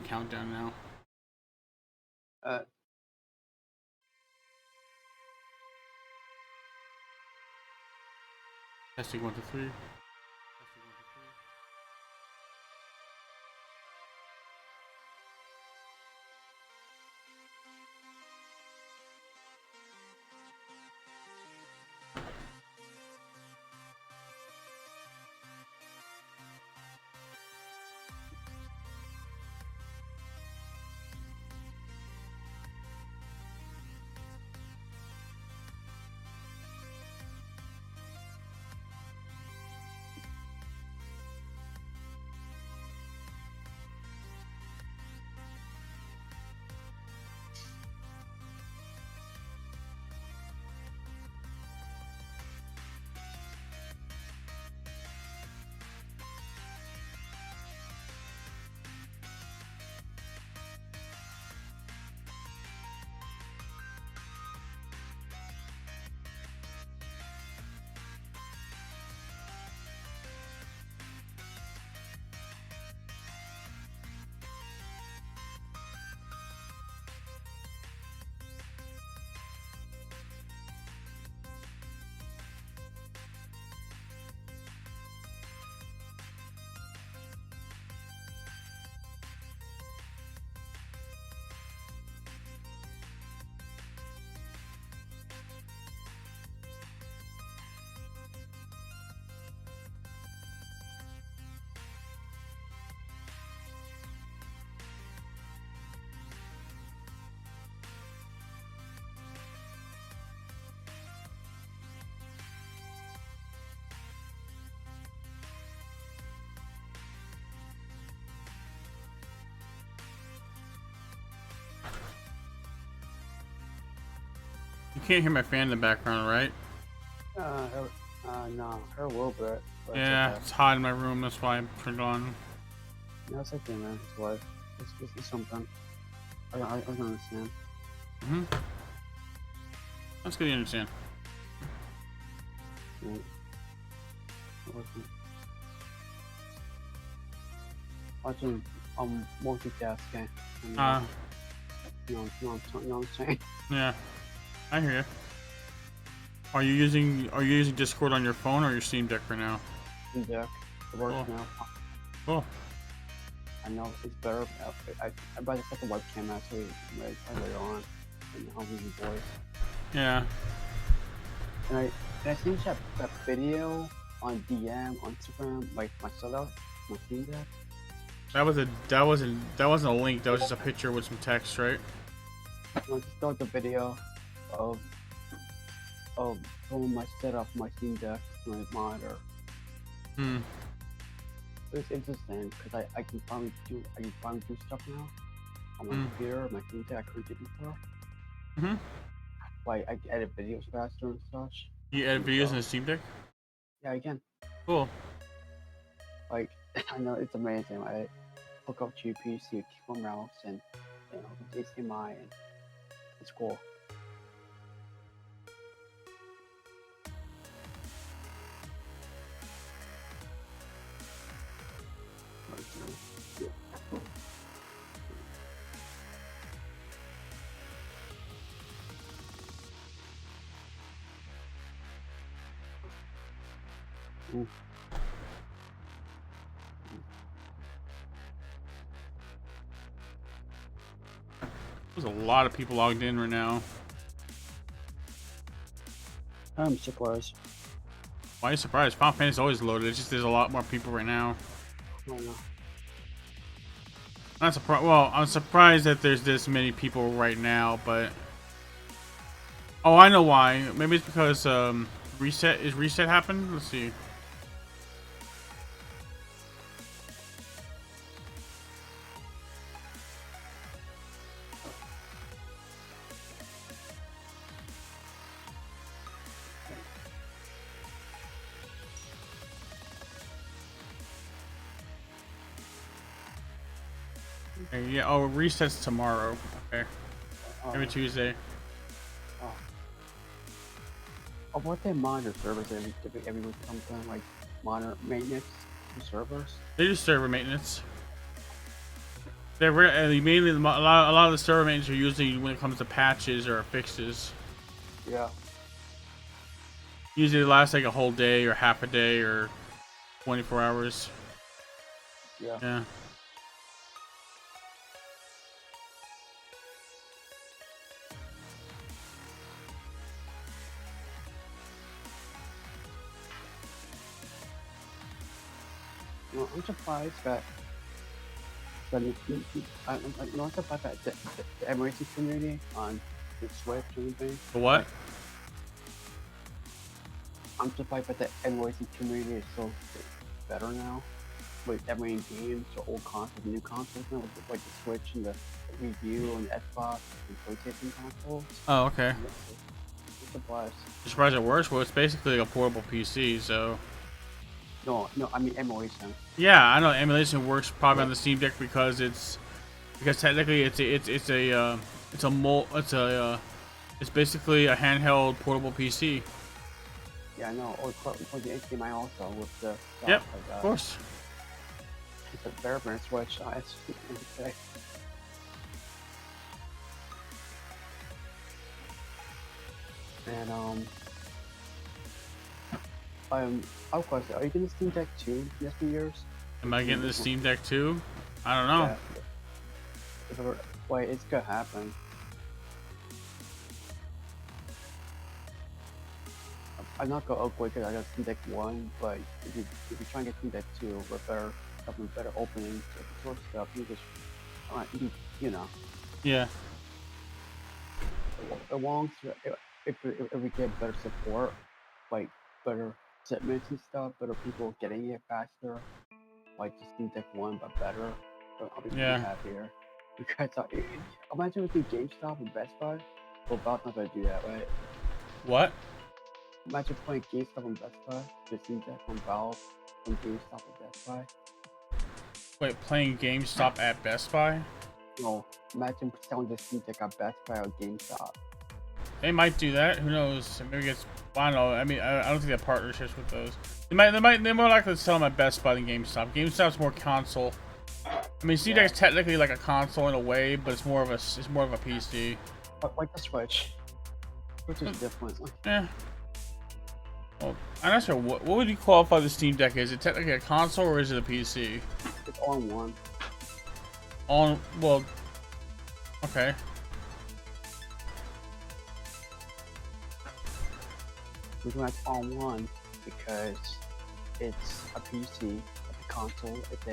Countdown now. Uh, Testing 1 to 3. You can't hear my fan in the background, right? no, her a little bit. But Yeah, it's it's hot in my room. That's why I turned it on. no, it's okay, man. It's what? It's something. I can understand. That's good. You understand. Yeah. It wasn't. Watching, multitasking. And, you know what I'm saying? Yeah, I hear you. Are you using Discord on your phone or your Steam Deck right now? Deck. It works Cool. now. Cool. I know it's better. I buy the second webcam actually later on. And I'll use your voice. Yeah. And I seen that video on DM on Instagram, like my setup, my Steam Deck. That wasn't a link. That was just a picture with some text, right? I just thought the video of showing my setup, my Steam Deck, my monitor. It's interesting because I can finally do stuff now on my computer, my Steam Deck. I couldn't do before. Like I can edit videos faster and such. You edit videos in the Steam Deck? Yeah, I can. Cool. Like I know it's amazing. I hook up to your PC, keep on mouse, and HDMI, and it's cool. Ooh. There's a lot of people logged in right now. I'm surprised. Why are you surprised? Final Fantasy is always loaded. It's just there's a lot more people right now. I don't know. Not surprised. Well, I'm surprised that there's this many people right now, but oh, I know why. Maybe it's because reset happened. Let's see. Okay, yeah. Oh, it resets tomorrow. Okay. Maybe Tuesday. What they monitor servers every week, something like monitor maintenance servers? They do server maintenance. mainly a lot of the server maintenance are usually when it comes to patches or fixes. Yeah. Usually it lasts like a whole day or half a day or 24 hours. Yeah. Yeah. No, I'm surprised that I'm surprised that the emulation community on the Switch and everything. The what? Like, I'm surprised that the emulation community is so better now. With emulating games or old consoles, new consoles now, like the Switch and the Wii U and the Xbox and PlayStation consoles. Oh, okay. I'm surprised. I'm surprised it works. Well, it's basically like a portable PC, so. No, I mean emulation. Yeah, I know emulation works probably on the Steam Deck because technically it's basically a handheld portable PC. Yeah, I know. Or for the HDMI also with the. Yep, like, of course. It's a better than Switch. It's okay. And of course, are you getting Steam Deck 2 in a few years? Am I getting the Steam Deck too? I don't know. Yeah. Wait, it's gonna happen. I'm not gonna upgrade because I got Steam Deck 1, but if you try and get Steam Deck 2 with better openings, sort of stuff, you just, you know. Yeah. As long as if we get better support, like better shipments and stuff, better people getting it faster, like the Steam Deck 1 but better, I'll be pretty happier. Because imagine we do GameStop and Best Buy. Well, Valve's not gonna do that, right? What? Imagine playing GameStop and Best Buy, the Steam Deck on Valve, from GameStop and Best Buy. Wait, playing GameStop at Best Buy? No, imagine selling the Steam Deck at Best Buy or GameStop. They might do that. Who knows? Maybe it's. I don't know. I mean, I don't think they have partnerships with those. They're more likely to sell them at Best Buy than GameStop. GameStop's more console. I mean, Steam Deck's technically like a console in a way, but it's more of a PC. But like the Switch, which is different. Yeah. Well, I'm not sure what would you qualify the Steam Deck as? Is it technically a console or is it a PC? It's all in one. Well, okay. We're doing it all in one because it's a PC, it's a console, it's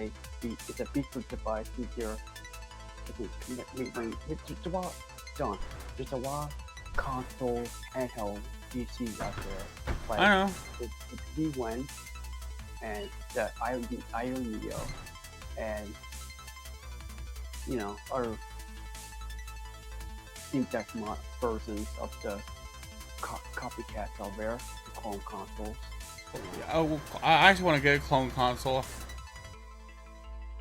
a feature device with your. There's a lot of console handheld PCs out there. Like I know. The P1 and the Iron Neo and other Steam Deck versions of the copycats out there, the clone consoles. I actually want to get a clone console.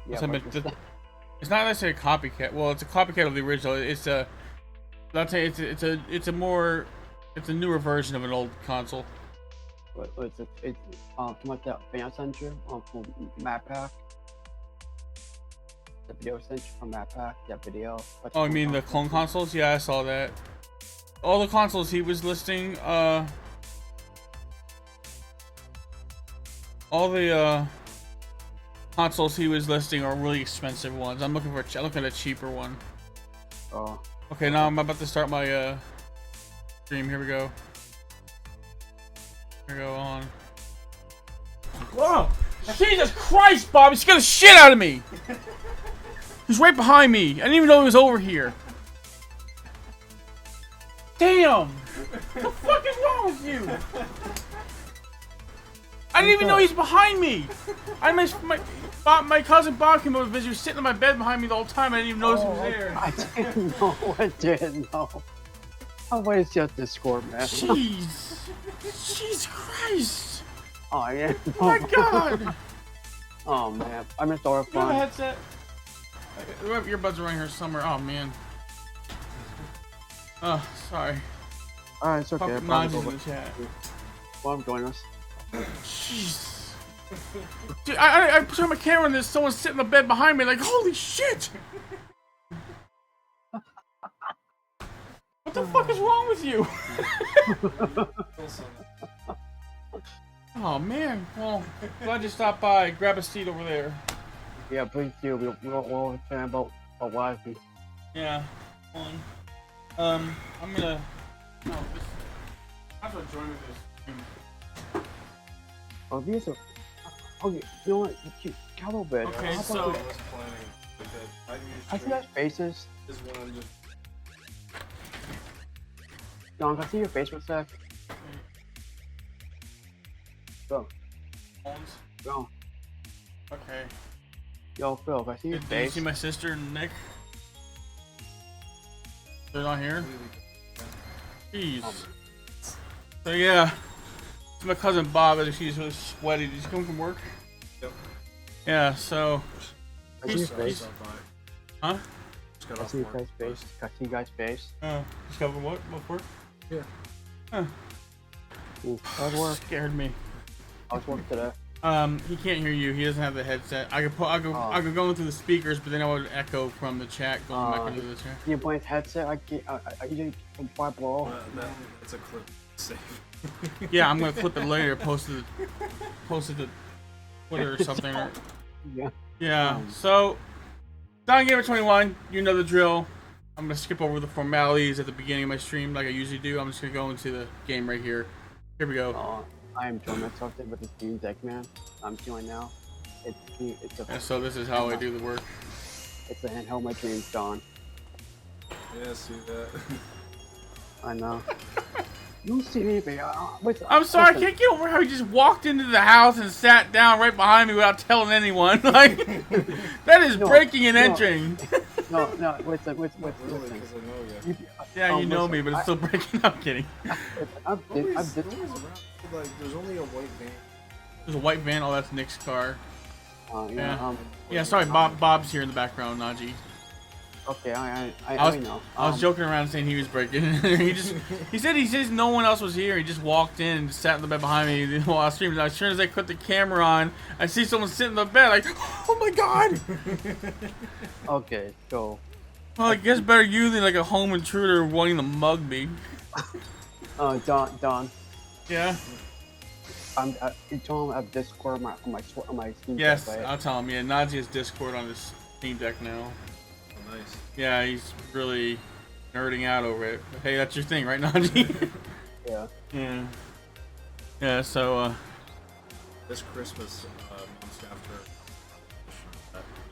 Yeah, it's not necessarily a copycat. Well, it's a copycat of the original. It's a newer version of an old console. It's like that fan center from Map Pack. The video center from Map Pack. That video. Oh, you mean the clone consoles? Yeah, I saw that. All the consoles he was listing, all the consoles he was listing are really expensive ones. I'm looking at a cheaper one. Oh. Okay, now I'm about to start my stream. Here we go. Here we go on. Whoa! Jesus Christ, Bob! You scared the shit out of me. He's right behind me. I didn't even know he was over here. Damn! What the fuck is wrong with you? I didn't even know he's behind me. My cousin Bob came over to visit. He was sitting on my bed behind me the whole time. I didn't even notice he was there. I didn't know. I didn't know. I'll wait to see out Discord, man. Jeez. Jesus Christ. Oh, yeah. Oh my God. Oh, man. I missed all our You have a fun. headset? We have earbuds around here somewhere. Oh, man. Oh, sorry. Alright, it's okay. Fucking Najee in the chat. Well, join us. Jeez. Dude, I turned my camera and there's someone sitting in the bed behind me, like, holy shit! What the fuck is wrong with you? Oh man, well, glad you stopped by. Grab a seat over there. Yeah, please do. We're all fan about Wi-Fi. Yeah. I'm gonna. No, this. I'm gonna join with this. Oh, these are. Okay, you know what? Come a bit. Okay, so. I was planning I see guys' faces. is when I'm just. Don, can I see your face for a sec? Go. Phones. Go. Okay. Yo, Phil, can I see your Did you face? see my sister and Nick? They're not here? Jeez. So yeah. It's my cousin Bob. She's really sweaty. Did you come from work? Yep. Yeah, so. I see your face. Huh? I see your guys' face. Can I see you guys' face? Oh. Just come from what? What work? Yeah. Huh. Ooh, how's work? Scared me. How's work today? He can't hear you. He doesn't have the headset. I could go through the speakers, but then I would echo from the chat going back into the chat. You play his headset? I usually can fly below. That's a clip. Safe. Yeah, I'm gonna clip it later. Post it to Twitter or something. Yeah. Yeah. So, Don Gamer 21. You know the drill. I'm gonna skip over the formalities at the beginning of my stream, like I usually do. I'm just gonna go into the game right here. Here we go. I am enjoying myself with this Steam Deck, man. I'm feeling now. It's a. And so this is how I do the work. It's a handheld my dreams, Don. Yeah, see that. I know. You don't see anything. I'm sorry, I can't get over how he just walked into the house and sat down right behind me without telling anyone. Like, that is breaking and entering. No, wait, Really, because I know you. Yeah, you know me, but it's still breaking. I'm kidding. Like, there's only a white van. There's a white van. Oh, that's Nick's car. Yeah. Yeah, sorry, Bob's here in the background, Najee. Okay, I know. I was joking around saying he was breaking. he says no one else was here. He just walked in and just sat in the bed behind me while I was streaming. As soon as I put the camera on, I see someone sitting in the bed like, oh my god. Okay, so. Well, I guess better you than like a home intruder wanting to mug me. Don. Yeah. You told him I have Discord on my Steam Yes, Deck, right? I'll tell him. Yeah, Najee has Discord on his Steam Deck now. Oh, nice. Yeah, he's really nerding out over it. But hey, that's your thing, right, Najee? Yeah. Yeah. Yeah. So. This Christmas, months after.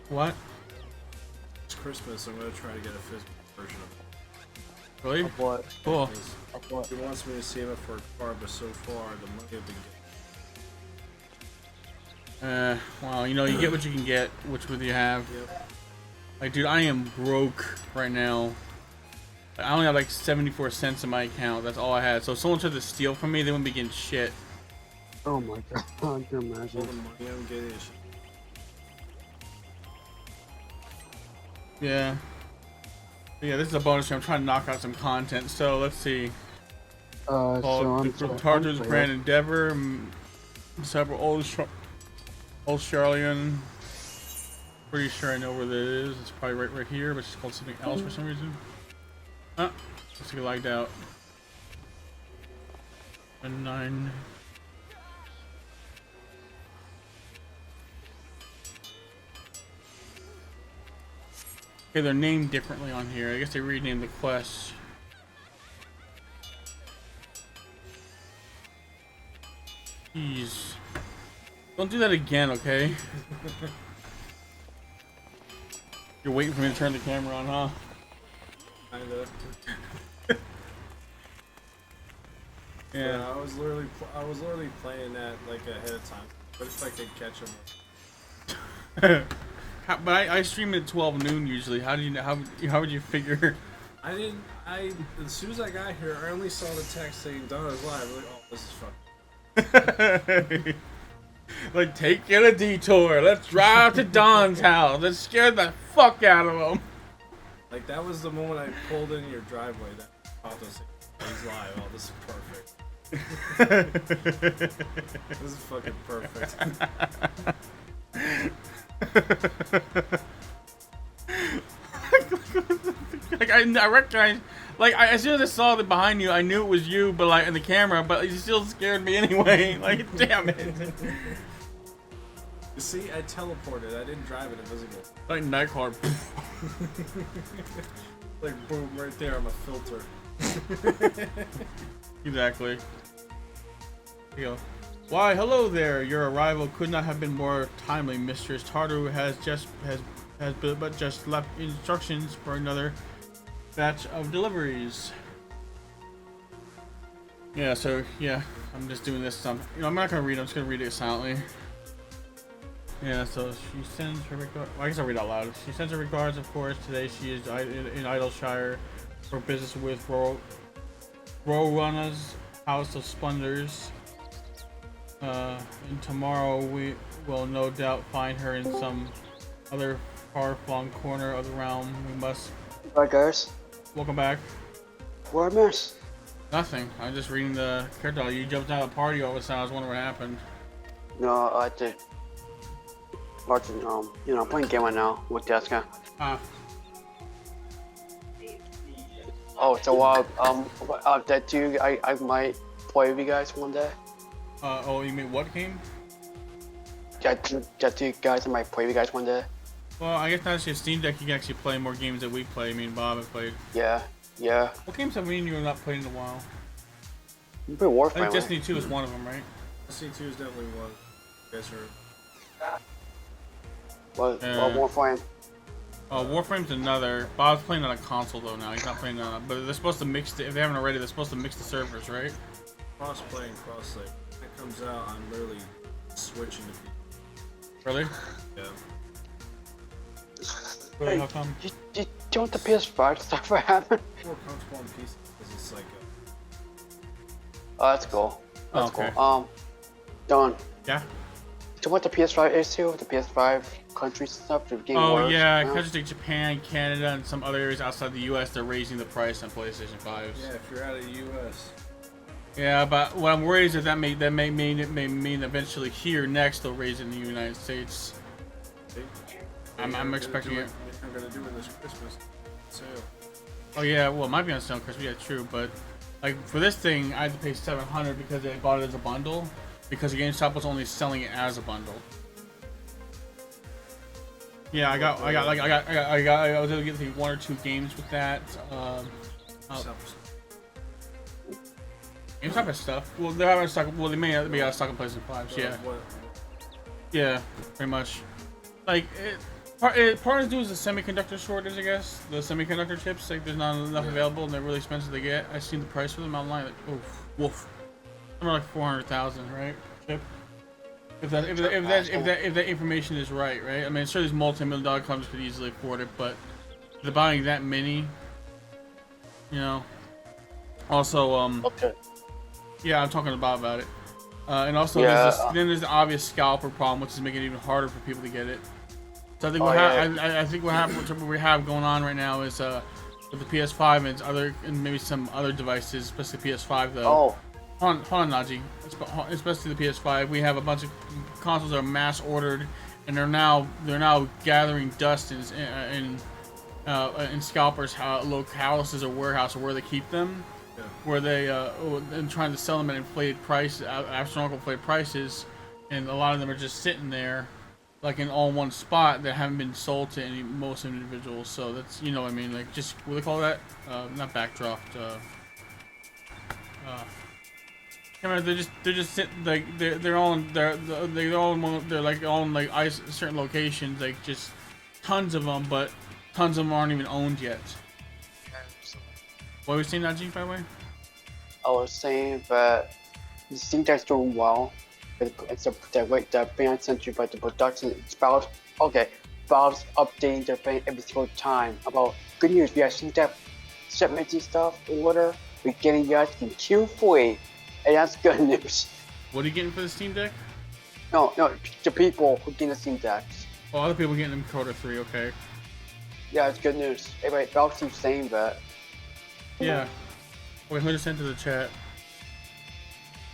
What? This Christmas, I'm gonna try to get a physical version of it. Really? Of what? Cool. Of what? He wants me to save it for a car, but so far the money I've been getting. Well, you know, you get what you can get. Which would you have? Yep. Like, dude, I am broke right now. I only have like 74 cents in my account. That's all I had. So if someone tried to steal from me, they wouldn't be getting shit. Oh my god, I can All the imagine. money I'm getting is. Yeah. But yeah, this is a bonus stream. I'm trying to knock out some content. So let's see. So The group Tartar's Brand Endeavor, several old Charlian. Pretty sure I know where that is. It's probably right here, but it's called something else for some reason. Ah, let's get lagged out. And 9. Okay, they're named differently on here. I guess they renamed the quests. Jeez. Don't do that again, okay? You're waiting for me to turn the camera on, huh? Kinda. Yeah. I was literally playing that like ahead of time. But if I could catch him. But I stream at 12 noon usually. How do you know? How would you figure? As soon as I got here, I only saw the text saying Don is live. Like, oh, this is fucking. Like, taking a detour. Let's drive to Don's house. Let's scare the fuck out of him. Like, that was the moment I pulled in your driveway. That auto saying he's live. Oh, this is perfect. This is fucking perfect. Like I recognized, like as soon as I saw it behind you, I knew it was you, but like in the camera, but you still scared me anyway. Like, damn it. You see, I teleported. I didn't drive it invisible. Like Nightcrawler. Like boom, right there. I'm a filter. Exactly. Here you go. Why, hello there. Your arrival could not have been more timely. Mistress Tartaru has just left instructions for another batch of deliveries. Yeah, so yeah, I'm just doing this. You know, I'm not gonna read. I'm just gonna read it silently. Yeah, so she sends her regards. Well, I guess I'll read out loud. She sends her regards, of course. Today she is in Idleshire for business with Rowrunner's House of Splendors. And tomorrow we will no doubt find her in some other far-flung corner of the realm. We must. Hi guys. Welcome back. What I miss? Nothing. I'm just reading the character. You jumped out of the party all of a sudden. I was wondering what happened. No, I did. Watching, you know, playing game right now with Jessica. Oh, so that too. I might play with you guys one day. Oh, you mean what game? That two guys, I might play with you guys one day. Well, I guess now that you have Steam Deck, you can actually play more games that we play. I mean, Bob has played. Yeah, yeah. What games have we and you have not played in a while? You play Warframe. I think Destiny 2 is one of them, right? Destiny 2 is definitely one. You guys are. What Warframe? Oh, Warframe's another. Bob's playing on a console though now. He's not playing on. But they're supposed to mix. If they haven't already, they're supposed to mix the servers, right? Cross playing, cross save. When it comes out, I'm literally switching to people. Really? Yeah. Really? Hey, How come? Do you want the PS5 stuff I have? More comfortable on PC because it's like Oh, that's cool. That's Okay. cool. Don. Yeah. Do you want the PS5 is too? The PS5 countries and stuff? The game Oh wars, yeah, you know? countries like Japan, Canada, and some other areas outside the U.S. They're raising the price on PlayStation 5s. yeah, if you're out of the US. Yeah, but what I'm worried is that may mean eventually here next they'll raise it in the United States. I'm expecting it. I'm gonna do it this Christmas sale. Oh yeah, well it might be on sale because yeah, true, but like for this thing I had to pay $700 because they bought it as a bundle because GameStop was only selling it as a bundle. Yeah, I was able to get one or two games with that. GameStop has stuff. Well, they're out of stock. Well, they may be out of stock in PlayStation 5s. Yeah. What? Yeah, pretty much. Like part of it is the semiconductor shortage, I guess. The semiconductor chips, like there's not enough available, and they're really expensive to get. I seen the price for them online, like oof, woof. Somewhere like 400,000, right? Chip. If that information is right, right? I mean, sure, these multi-million-dollar companies could easily afford it, but they're buying that many. You know. Also, Okay. yeah, I'm talking about it. And also, Yeah. then there's the obvious scalper problem, which is making it even harder for people to get it. So I think I think what we have going on right now is with the PS5 and maybe some other devices, especially PS5 though. Oh. Hold on, Najee. Especially the PS5, we have a bunch of consoles that are mass ordered, and they're now gathering dust in scalpers' houses or warehouse or where they keep them. Yeah. Where they and trying to sell them at inflated prices, astronomical inflated prices, and a lot of them are just sitting there, like in all one spot that haven't been sold to most individuals. So that's, you know what I mean, like just what do they call that? Not backdropped. They're just sitting, like they're all in certain locations, like just tons of them, but tons of them aren't even owned yet. What were you saying, Najee, by the way? I was saying that the Steam Deck's doing well. It's the band sent you, but the production, it's Valve. Okay, Valve's updating their thing every single time. About good news, we have Steam Deck shipments and stuff in order. We're getting you guys in Q3, and that's good news. What are you getting for the Steam Deck? No, the people who get the Steam Decks. Oh, other people getting them Quarter 3, okay. Yeah, it's good news. Anyway, Valve keeps saying that. Yeah. Wait, who just sent to the chat?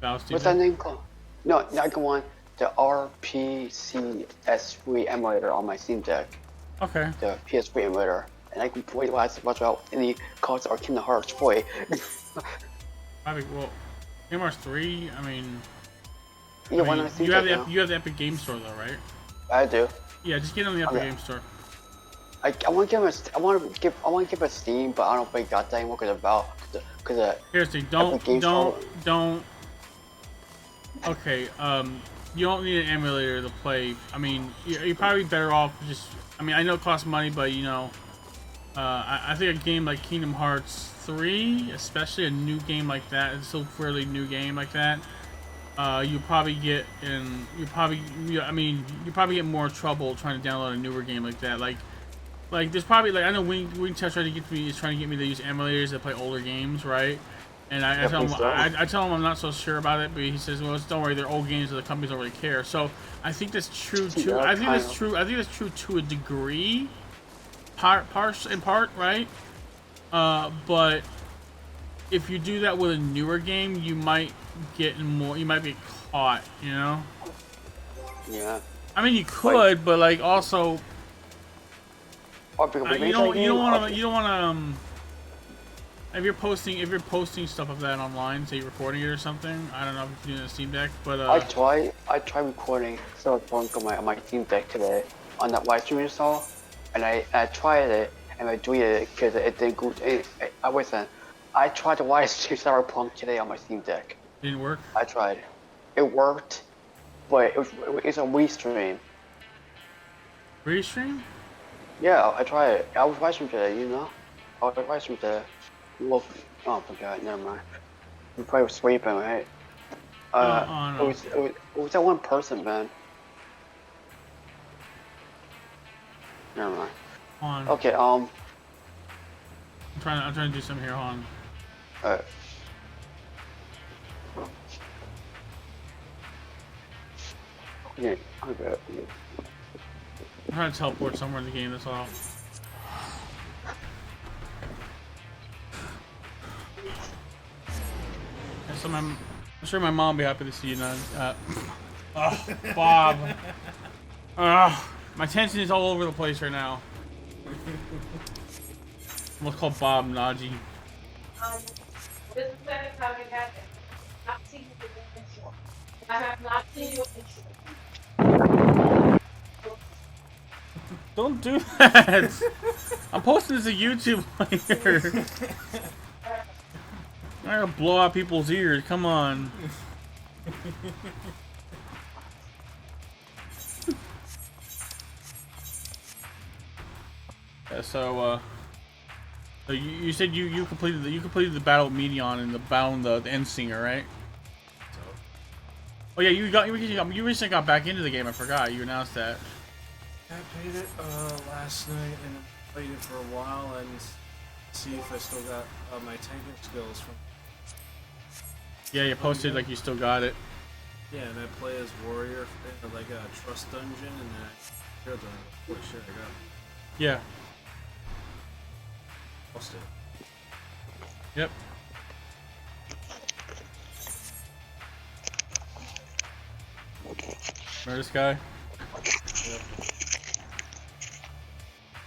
What's that name called? No, not the one. The RPCS3 emulator on my Steam Deck. Okay. The PS3 emulator. And I can play watch out any cards or Kingdom Hearts play. Probably, well, Kingdom Hearts 3, I mean... Yeah, I mean, you have the Epic Game Store though, right? I do. Yeah, just get on the Epic Game Store. I want to give a Steam, but I don't think I got that anymore because Here's the thing, don't. Okay, you don't need an emulator to play. I mean, you're probably better off just. I mean, I know it costs money, but you know, I think a game like Kingdom Hearts 3, especially a new game like that, it's still a fairly new game like that. You probably get you probably get more trouble trying to download a newer game like that. Like there's probably I know Wing Test trying to get me to use emulators that play older games, right? And I tell him I tell him I'm not so sure about it, but he says, well, don't worry, they're old games, so the companies don't really care. So I think that's true too. I think that's true to a degree, in part, right? But if you do that with a newer game, you might get caught, you know? Yeah. I mean, you could, but like also, you don't want to. If you're posting stuff of that online, say you're recording it or something, I don't know if you're doing a Steam Deck, but I tried recording Cyberpunk on my Steam Deck today on that live stream you saw, and I tried it and I deleted it because it didn't go. I tried to live stream Cyberpunk today on my Steam Deck. Didn't work. I tried. It worked, but it's a restream. Restream? Yeah, I tried it. I was live streaming today, you know. I was live streaming today. Well, oh, I forgot. Never mind. We probably was sleeping, right? No. It was that one person, man. Never mind. On. Okay. I'm trying to do something here. Hold on. Alright. Yeah. Okay. I'm trying to teleport somewhere in the game. That's all. So I'm sure my mom will be happy to see you now. Oh, Bob. My tension is all over the place right now. Almost called Bob Naji. This is the second time it happened. Not seen you in short. I have not seen you in short. Don't do that. I'm posting this to YouTube later. I'm gonna blow out people's ears. Come on. Yeah, so you said you completed the battle with Medion and the end singer, right? Oh yeah, you recently got back into the game. I forgot you announced that. I played it last night and played it for a while and see if I still got my tanking skills from. Yeah, you posted like you still got it. Yeah, and I play as warrior in like a trust dungeon, and then I sure I got. Yeah. Lost it. Yep. Remember this guy? Yep.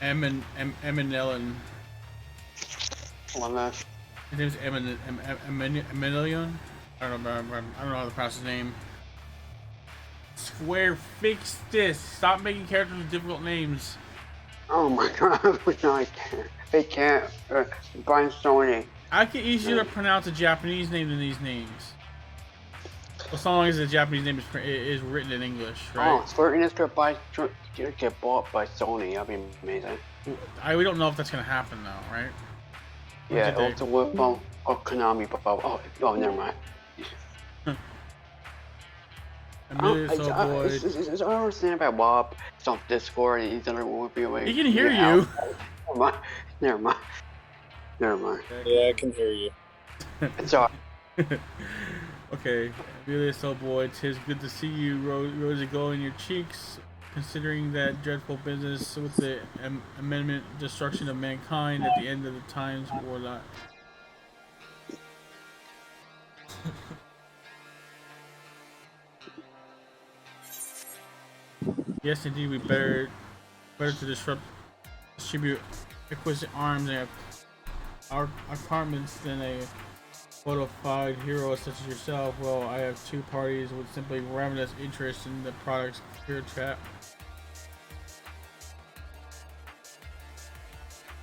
Eminellion. His name's Eminellion. I don't know how to pronounce his name. Square, fix this. Stop making characters with difficult names. Oh my god, no, I can't. They can't. Brian Sony. I can easier to pronounce a Japanese name than these names. Well, so long as the Japanese name is written in English, right? Oh, Square get bought by Sony. That'd be amazing. We don't know if that's gonna happen though, right? Yeah, it's a work on Konami, but oh, never mind. I don't understand about Bob. It's on Discord and he's gonna be away. He can hear you. Never mind. Yeah, I can hear you. It's alright. Okay, really, so boy, 'tis good to see you, rosy glow in your cheeks. Considering that dreadful business with the amendment destruction of mankind at the end of the times or not. Yes, indeed, we better to distribute exquisite arms and our apartments than a bona fide hero such as yourself. Well, I have two parties with simply ravenous interest in the product's pure trap.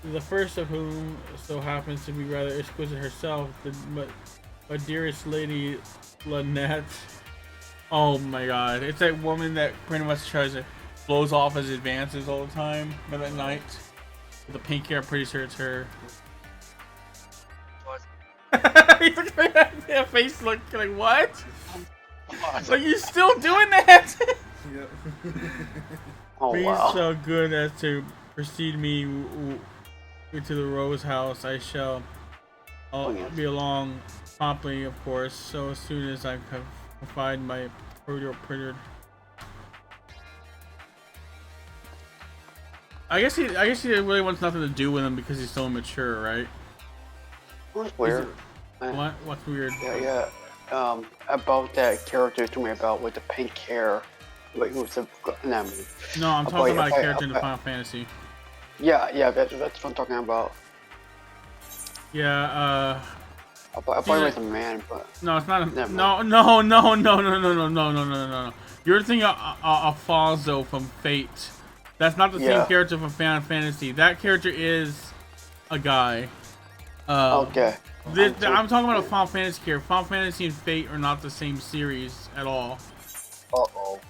The first of whom so happens to be rather exquisite herself, my dearest lady Lynette. Oh my god, it's that woman that pretty much tries to blows off his advances all the time. Remember that night? With the pink hair, I'm pretty sure it's her. You look at that face look like, what? Like, you still doing that? Yep. Oh Be wow. so good as to precede me to the Rose House. I'll be along promptly, of course, so as soon as I confide my printer. I guess he really wants nothing to do with him because he's so immature, right? What's weird? What? What's weird? Yeah. About that character you told me about with the pink hair. Wait, who's the? No, I'm talking about a character in the Final Fantasy. Yeah, that's what I'm talking about. Yeah, I thought it was a man, but no, it's not. Never No. You're thinking of Alfonso from Fate. That's not the same character from Final Fantasy. That character is a guy. okay. I'm talking about a Final Fantasy character. Final Fantasy and Fate are not the same series at all. Uh-oh.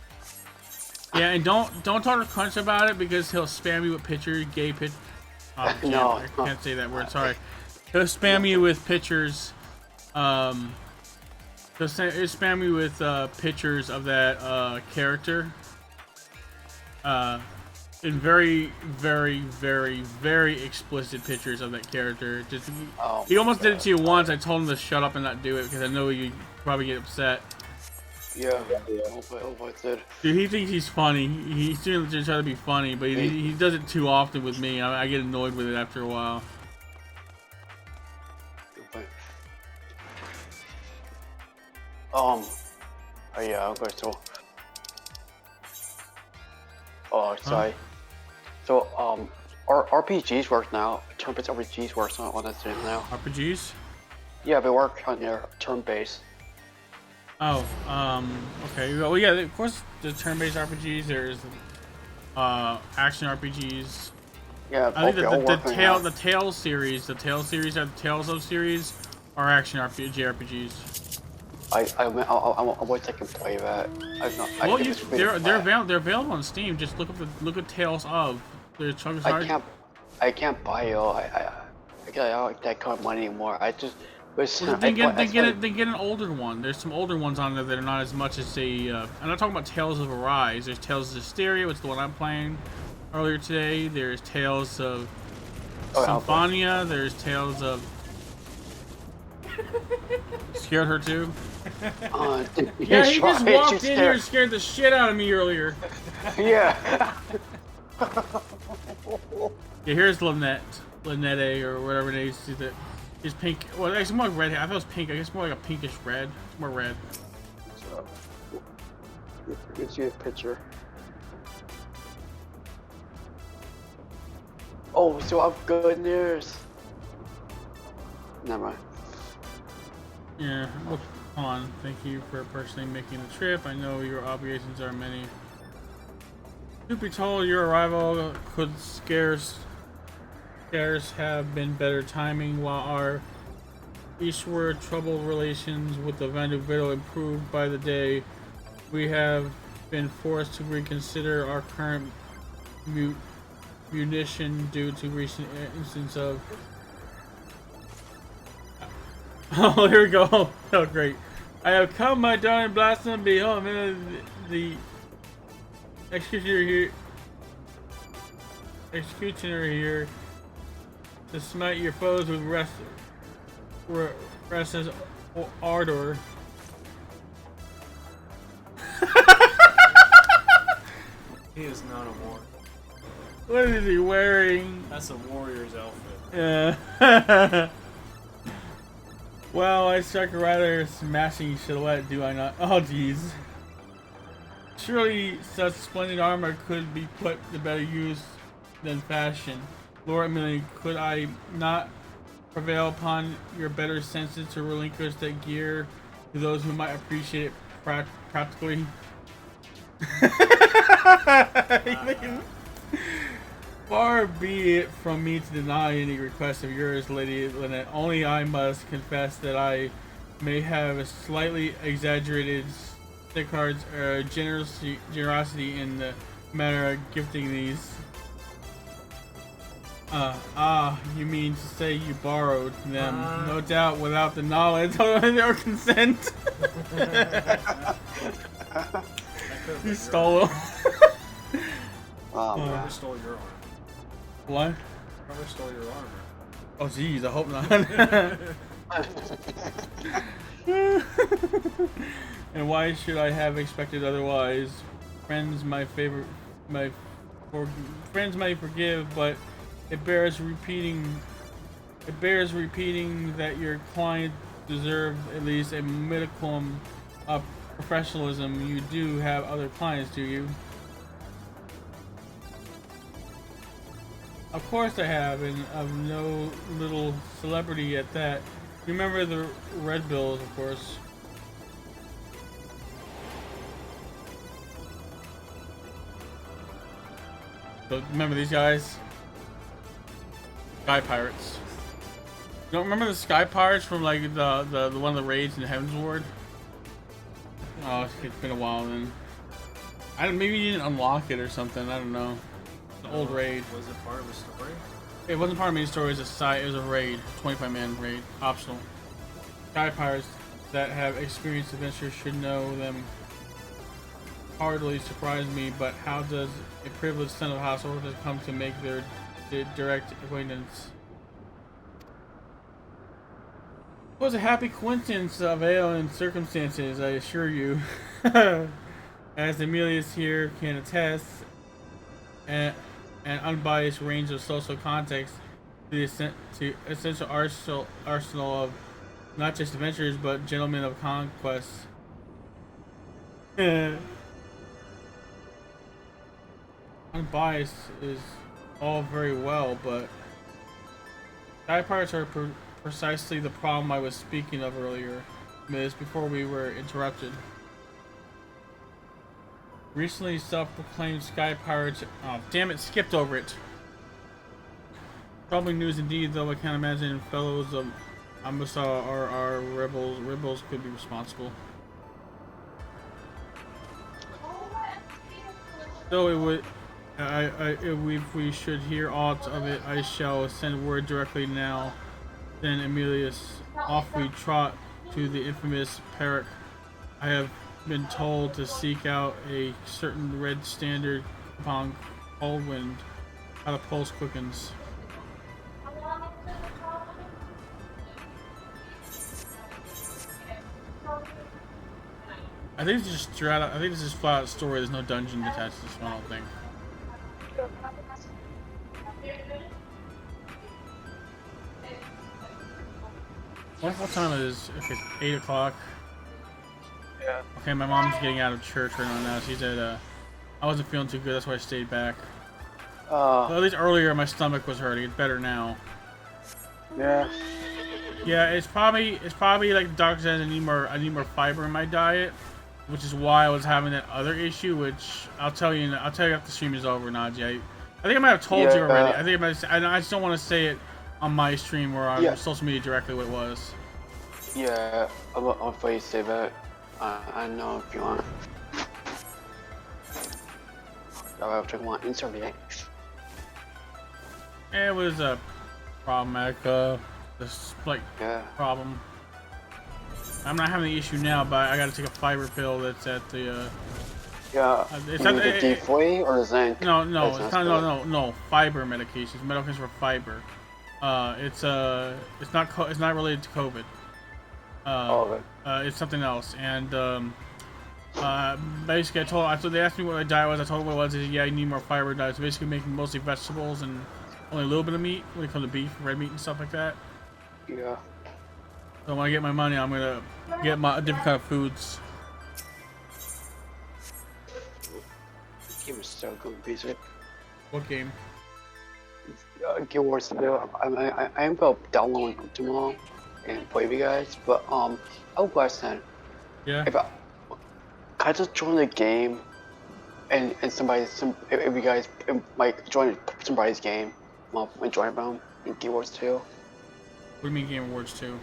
Yeah, and don't talk to Crunch about it because he'll spam you with pictures, gay pictures. I can't say that word. Sorry. He'll spam you with pictures. He'll spam you with pictures of that character. In very, very, very, very explicit pictures of that character. He almost did it to you once. I told him to shut up and not do it because I know you'd probably get upset. Yeah. Oh, I did. Dude, he thinks he's funny. He's doing to try to be funny, but he does it too often with me. I get annoyed with it after a while. Oh yeah, okay, so. Oh, sorry. So, RPGs work now. Turn-based RPGs works on that thing now. RPGs? Yeah, they work on their turn-based. Oh, okay. Well, yeah, of course, the turn-based RPGs. There's action RPGs. Yeah, I think the Tales series, the Tales of series, are action RPGs. I wish I could play that. Well, they're available on Steam. Just look at Tales of. There's chunks. I can't buy it. I don't like that kind of money anymore. I just. They get an older one. There's some older ones on there that are not as much as the. I'm not talking about Tales of Arise. There's Tales of Hysteria, which is the one I'm playing earlier today. There's Tales of Symphonia. There's Tales of. Scared her too? Yeah, he just walked in here and scared the shit out of me earlier. Yeah. Yeah, here's Lynette or whatever it is. It's pink. Well, it's more like red. I thought it was pink. I guess more like a pinkish red. It's more red. You can see a picture. Oh, so I have good news. Never mind. Yeah, look on. Thank you for personally making the trip. I know your obligations are many. Truth be told, your arrival could scarce have been better timing. While our eastward troubled relations with the Vanderbilt improved by the day, we have been forced to reconsider our current munition due to recent instances of. Oh, here we go. Oh, great. I have come, my darling Blossom. Behold, the executioner here to smite your foes with restless ardor. He is not a warrior. What is he wearing? That's a warrior's outfit. Yeah. Well, I strike a rather smashing silhouette, do I not? Oh, jeez. Surely such splendid armor could be put to better use than fashion. Lord Amelia, could I not prevail upon your better senses to relinquish that gear to those who might appreciate it practically? Far be it from me to deny any request of yours, Lady Lynette. Only I must confess that I may have a slightly exaggerated Stickard's generosity in the matter of gifting these. You mean to say you borrowed them? No doubt without the knowledge or consent. You stole them. Whoever stole your armor. What? Whoever stole your armor. Oh jeez, I hope not. And why should I have expected otherwise? Friends, friends may forgive, but it bears repeating. It bears repeating that your client deserves at least a modicum of professionalism. You do have other clients, do you? Of course I have, and of no little celebrity at that. Remember the Red Bills, of course. So remember these guys? Sky Pirates. You don't remember the Sky Pirates from like the one of the raids in Heaven's Ward? Oh, it's been a while then. Maybe you didn't unlock it or something. I don't know. It's an old raid. Was it part of the story? It wasn't part of the main story. It was a raid, 25-man raid, optional. Sky Pirates that have experienced adventures should know them. Hardly surprise me, but how does a privileged son of House Order come to make their direct acquaintance? It was a happy coincidence of alien circumstances, I assure you. As Emilius here can attest, an unbiased range of social context to the essential arsenal of not just adventurers but gentlemen of conquest. Unbiased is all very well, but Sky Pirates are precisely the problem I was speaking of earlier, Miss, before we were interrupted. Recently self-proclaimed Sky Pirates... Oh, damn it, skipped over it. Troubling news indeed, though I can't imagine fellows of Ambassa or our rebels could be responsible. Though it would... if we should hear aught of it, I shall send word directly now. Then Emilius, off we trot to the infamous Perrick. I have been told to seek out a certain red standard upon cold wind. How the pulse quickens. I think it's just straight out. I think it's just flat out story. There's no dungeon attached to this one, I don't think. What time it is? If it's 8 o'clock. Yeah. Okay, my mom's getting out of church right now. She's at I wasn't feeling too good, that's why I stayed back. Well, at least earlier my stomach was hurting. It's better now. Yeah. Yeah, it's probably like the doctor says I need more fiber in my diet, which is why I was having that other issue, which I'll tell you after the stream is over, Najee. I think I might have told you already. I think I just don't want to say it on my stream or on social media directly what it was. Yeah, I'll let you say that. I know if you want. I'll check my interview. It was a problematic, problem. I'm not having the issue now, but I gotta take a fiber pill that's at the, it's not the D3 or the zinc? No, it's not, no, fiber medications, medications for fiber. It's not related to COVID. It's something else, and basically they asked me what my diet was. I told them what it was. They said, yeah, you need more fiber diet. So basically making mostly vegetables and only a little bit of meat when it comes to beef, red meat and stuff like that. Yeah. So when I get my money, I'm gonna get different kind of foods. so go basic. What game? Guild Wars 2. I am about downloading tomorrow and play with you guys, but I have a question. Yeah. If I, can I just join the game and if you guys like join somebody's game, and join them in Guild Wars 2? What do you mean Game Awards 2?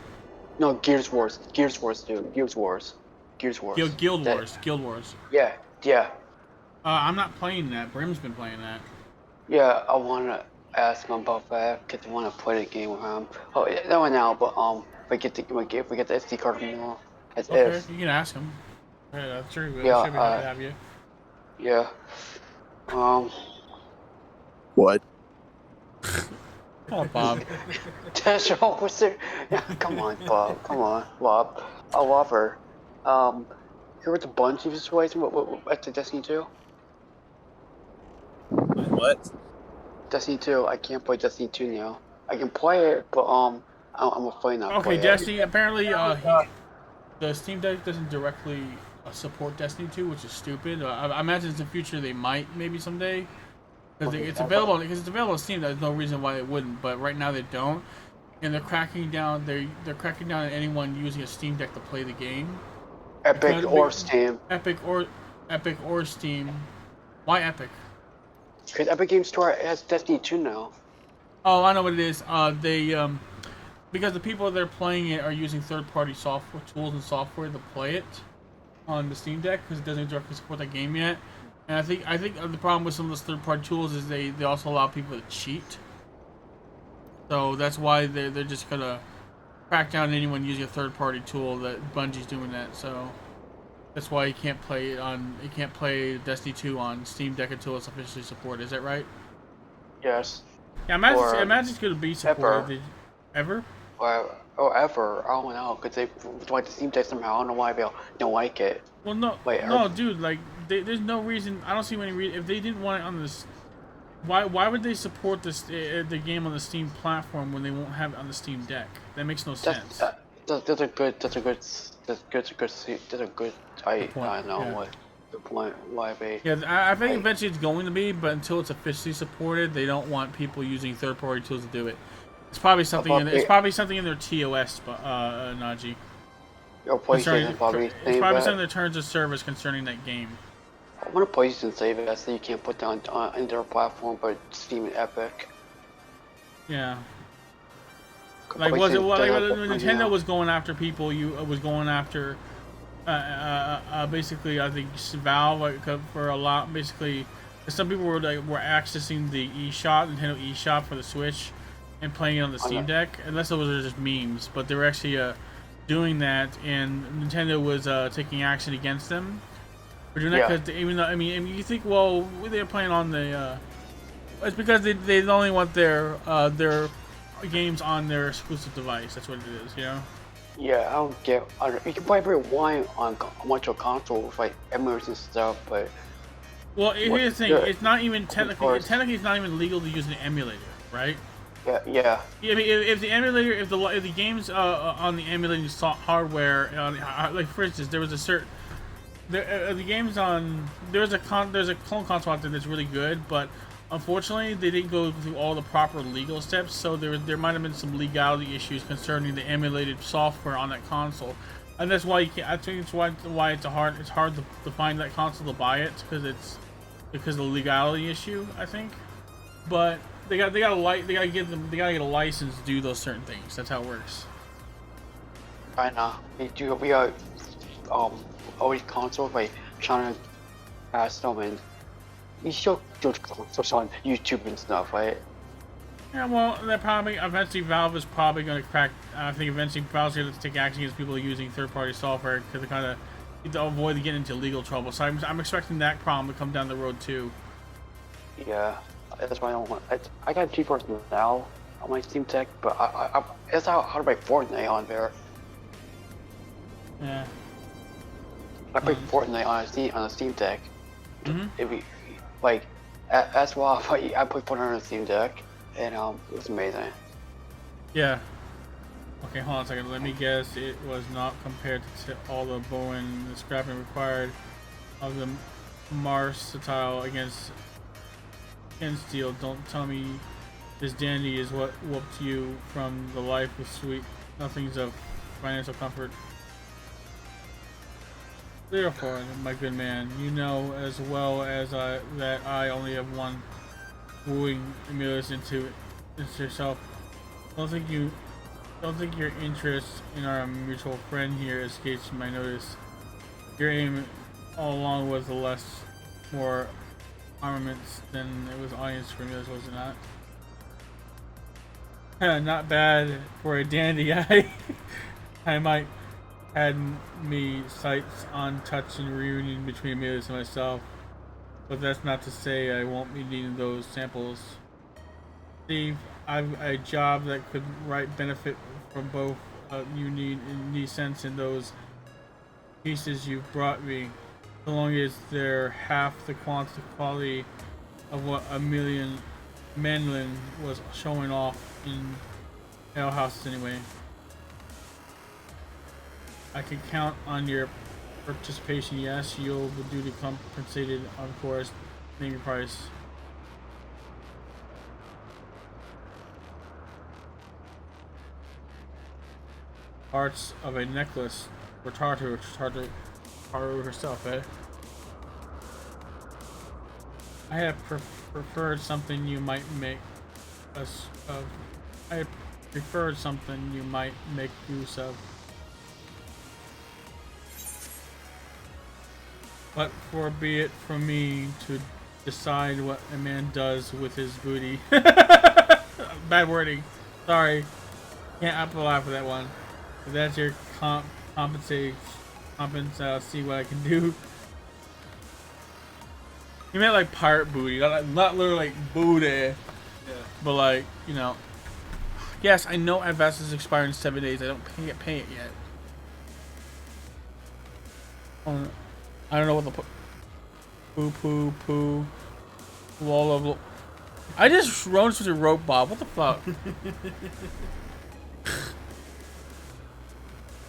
No, Gears Wars 2, Gears Wars. Guild Wars. Yeah, yeah. I'm not playing that. Brim's been playing that. Yeah, I wanna ask him about that because I wanna play the game with him. Oh, yeah, no one now, but if we get the SD card from now, as Okay, if. you can ask him. Yeah, I'm sure Yeah, should be happy to have you. Yeah. What? Oh, Bob. That's all was there. Yeah, come on, Bob. Come on, Bob. I love her. Here with the Bungie situation. What's the Destiny 2? What? Destiny 2. I can't play Destiny 2 now. I can play it, but I'm afraid not. Okay, Destiny. Apparently, the Steam Deck doesn't directly support Destiny 2, which is stupid. I imagine in the future they might, maybe someday, because it's available on Steam. There's no reason why it wouldn't, but right now they don't, and they're cracking down. They're cracking down on anyone using a Steam Deck to play the game. Epic or Steam. Epic or Steam. Why Epic? Because Epic Games Store has Destiny 2 now. Oh, I know what it is. Because the people that are playing it are using third-party software tools and software to play it on the Steam Deck because it doesn't directly support that game yet. And I think the problem with some of those third-party tools is they also allow people to cheat. So that's why they're just gonna crack down on anyone using a third-party tool. That Bungie's doing that. So that's why you can't play Destiny 2 on Steam Deck until it's officially supported. Is that right? Yes. Yeah, imagine it's gonna be supported. Ever? Or ever. I don't know, because they like the Steam Deck somehow. I don't know why they don't like it. Well, no, Wait, no, dude. Like, there's no reason. I don't see any reason if they didn't want it on this. Why would they support this the game on the Steam platform when they won't have it on the Steam Deck? That makes no sense. That's a good. I don't know yeah. what the point. Why they? Yeah, I think eventually it's going to be, but until it's officially supported, they don't want people using third-party tools to do it. It's probably something. It's probably something in their TOS, Najee. Your PlayStation probably. It's probably something in their terms of service concerning that game. I want to PlayStation save it. So you can't put that on their platform, but Steam and Epic. Yeah. Like was it when Nintendo was going after people? Was going after basically I think Valve for a lot. Basically, some people were accessing the Nintendo eShop for the Switch and playing it on the Steam Deck, unless it was just memes. But they were actually doing that, and Nintendo was taking action against them for doing that. Because even though you think, well, they're playing on the, it's because they only want their games on their exclusive device. That's what it is, you know. Yeah, I don't get. You can play every one on virtual console with like emulators and stuff, but. Well, here's the thing: it's not even technically it's not even legal to use an emulator, right? Yeah. I mean, if the emulator, if the games on the emulating hardware, like for instance, there was a certain the games on there's a clone console out there that's really good, but unfortunately they didn't go through all the proper legal steps, so there might have been some legality issues concerning the emulated software on that console, and that's why you can't. I think it's why it's hard to find that console to buy it because of the legality issue, I think, but. They gotta get a license to do those certain things. That's how it works. I know. We are always consoles like trying to pass them, and you show those consoles on YouTube and stuff, right? Yeah, well, they're probably eventually Valve is probably going to crack. I think eventually Valve's going to take action against people using third-party software because they to avoid getting into legal trouble. So I'm expecting that problem to come down the road too. Yeah. That's why I don't want. I got GeForce now on my Steam Deck, but that's how to play Fortnite on there. Yeah. I played Fortnite on a Steam Deck. It'd be like that's why I played Fortnite on a Steam Deck, and it was amazing. Yeah. Okay, hold on a second. Let me guess. It was not compared to all the bowing, the scrapping required of them. Marsatile against steel. Don't tell me this dandy is what whooped you from the life of sweet nothings of financial comfort. Therefore, my good man, you know as well as I that I only have one wooing Emilius into yourself. Don't think your interest in our mutual friend here escapes my notice. Your aim all along was the more armaments than it was audience for Emilius, was it not? Not bad for a dandy. I might had me sights on touch and reunion between Emilius and myself, but that's not to say I won't be needing those samples. Steve, I've a job that could benefit from both. You need sense in those pieces you've brought me, so long as they're half the quality of what Manlin was showing off in Ale House anyway. I can count on your participation. Yes, you'll be duly compensated, of course. Name your price. Parts of a necklace for Tartar herself, eh? I have preferred something you might make us of. I have preferred something you might make use of. But be it from me to decide what a man does with his booty. Bad wording. Sorry. Can't laugh at that one. If that's your compensate, I'll see what I can do. You meant like pirate booty, not literally like booty. Yeah. But like, you know. Yes, I know Advance is expiring in 7 days. I don't pay it yet. I don't know what the poo wall of. I just rode through the rope, Bob. What the fuck?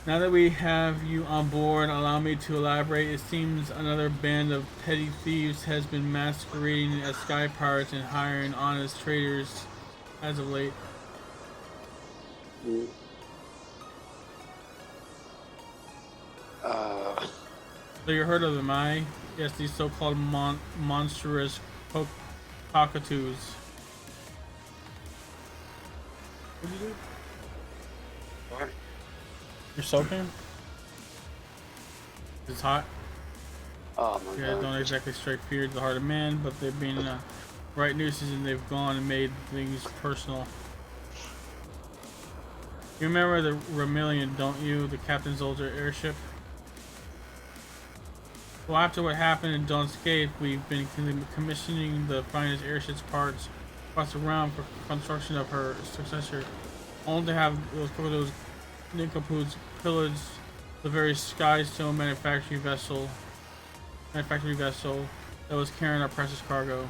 Now that we have you on board, allow me to elaborate. It seems another band of petty thieves has been masquerading as sky pirates and hiring honest traders as of late. So you heard of them, aye? Yes, these so-called monstrous cockatoos. What'd you do? What? You're soaking? It's hot? Oh my god. Don't exactly strike fear to the heart of man, but they've been right nuisance and they've gone and made things personal. You remember the Remillion, don't you? The Captain's older airship? Well, after what happened in Dawn's Gate, we've been commissioning the finest airship's parts across the realm for construction of her successor, only to have those nincompoops pillage the very Skystone manufacturing vessel that was carrying our precious cargo.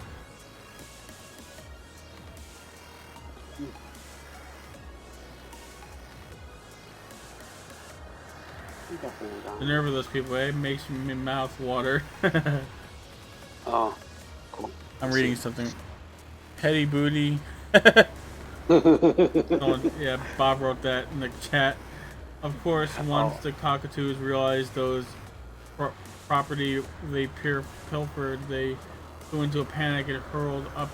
The nerve of those people, eh? Makes me mouth water. Oh, cool. I'm reading something. Petty booty. Yeah, Bob wrote that in the chat. Of course, once the cockatoos realized those property they pilfered, they flew into a panic and hurled up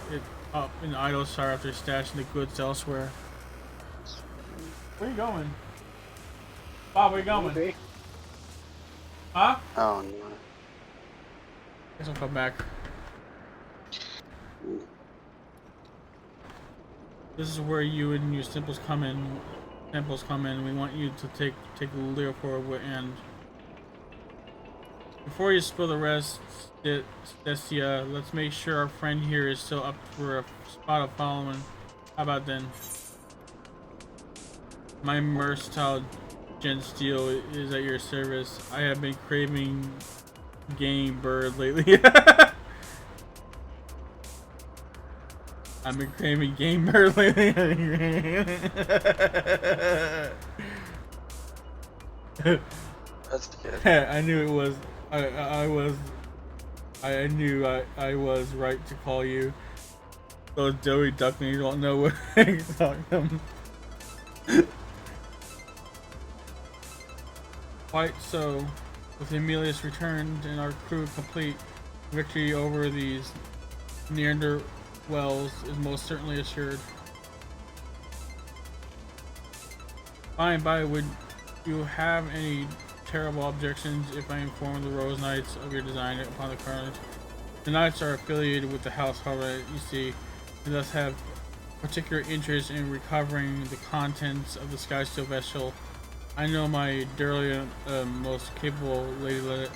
in Idleshire after stashing the goods elsewhere. Where you going? Bob, where you going? Maybe. Huh? Oh no. Guess I'll come back. This is where you and your simples come in. We want you to take the lure for a end. Before you spill the rest, Stasia, let's make sure our friend here is still up for a spot of following. How about then? My versatile Gen Steel is at your service. I have been craving game bird lately. I've been craving game bird lately. That's good. I knew it was. I knew I was right to call you. Those doughy ducklings don't know what to talk them. Quite so, with Emilius returned and our crew complete, victory over these Neanderwells is most certainly assured. By and by, would you have any terrible objections if I inform the Rose Knights of your design upon the carnage? The Knights are affiliated with the house, however, you see, and thus have particular interest in recovering the contents of the Skysteel vessel. I know my dearly most capable Lady Let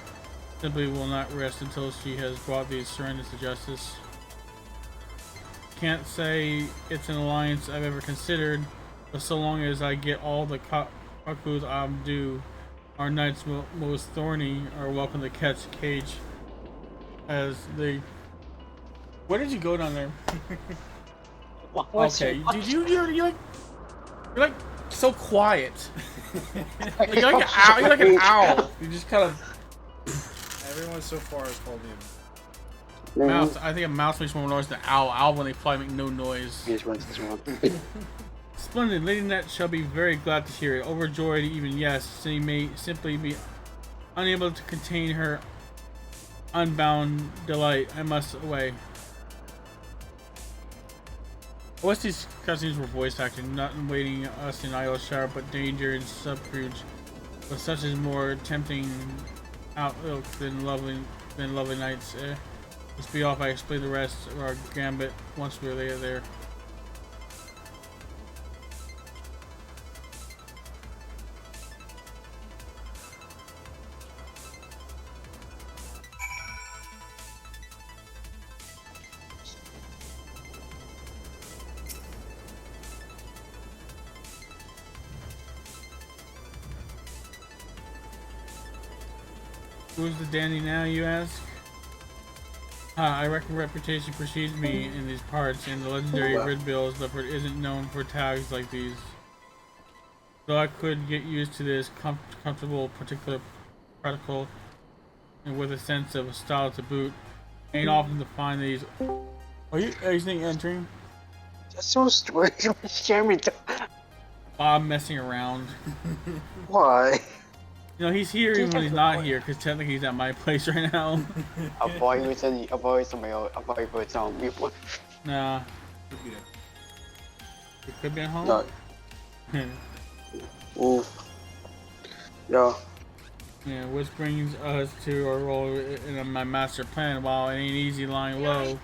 simply will not rest until she has brought these surrenders to justice. Can't say it's an alliance I've ever considered, but so long as I get all the cuckoos I'm due, our knights most thorny are welcome to catch cage as they. Where did you go down there? Okay, dude, you're like so quiet. You're like an owl. You're like an owl. You just kind of. Everyone so far has called me Mouse. I think a mouse makes more noise than an owl. Owl when they fly make no noise. He just runs this one. Splendid. Lady Net shall be very glad to hear it. Overjoyed even, yes. She may simply be unable to contain her unbound delight. I must away. I wish these cutscenes were voice acting, not awaiting us in Idle Shower, but danger and subterfuge. But such is more tempting outlook than lovely nights. Let's be off. I explain the rest of our gambit once we're there. Who's the dandy now, you ask? I reckon reputation precedes me in these parts, and the legendary Red-Bill's leopard isn't known for tags like these. Though I could get used to this comfortable, practical, and with a sense of style to boot, ain't often to find these. Are you exiting entering? That's so strange. Jeremy, Bob messing around. why? You know, he's here even when he's not here, because technically he's at my place right now. Avoid somebody else. Avoid me. Nah. Could be It could be at home? No. Ooh. Yeah. Yeah, which brings us to our role in my master plan. While it ain't easy lying low,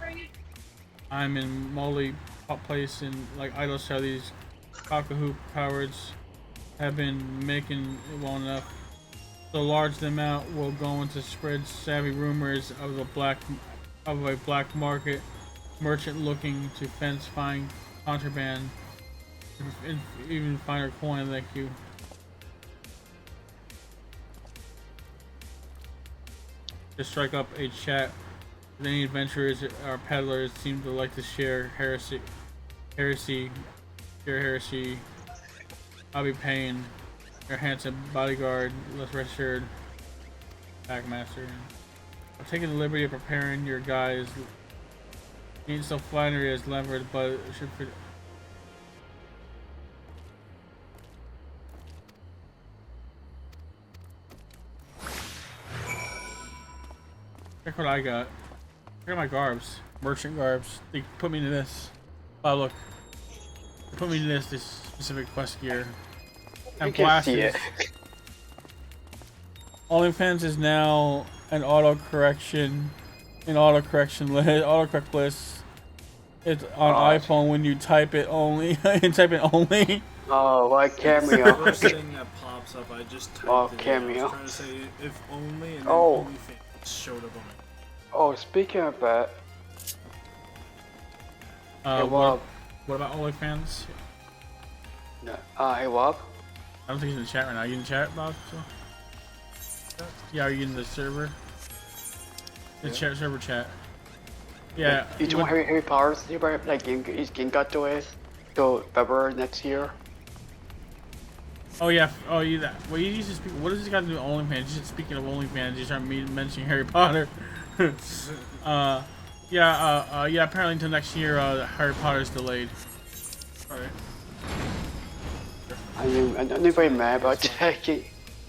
I'm in Molly place and like Idle Show, these cockahoo cowards have been making it well enough. So large the amount will go into spread savvy rumors of a black market merchant looking to fence fine contraband and even finer coin like you. To strike up a chat with any adventurers or peddlers seem to like to share heresy. I'll be paying your handsome bodyguard, less registered packmaster. I'm taking the liberty of preparing your guys. Ain't so flattery as levered, but it should fit. Check what I got. Check out my garbs. Merchant garbs. They put me into this. Oh look. They put me into this specific quest gear. And blasters. OnlyFans is now an autocorrection list. It's on iPhone when you type it only. type it only. Oh, like The Cameo. first thing that pops up, I just typed it in. I Cameo. was trying to say if only, and then Oh. OnlyFans showed up on my. Oh, speaking of that, hey, What about OnlyFans? hey Wob. I don't think he's in the chat right now. Are you in the chat, Bob? Yeah, are you in the server? The chat server chat. Yeah. You don't have Harry Potter's like game got to it till February next year. Oh yeah. Oh yeah. Well, you used to speak. What does this guy do? OnlyFans. Just speaking of OnlyFans, you start mentioning Harry Potter. Yeah. Apparently until next year, Harry Potter's delayed. Sorry. I'm not very mad about that.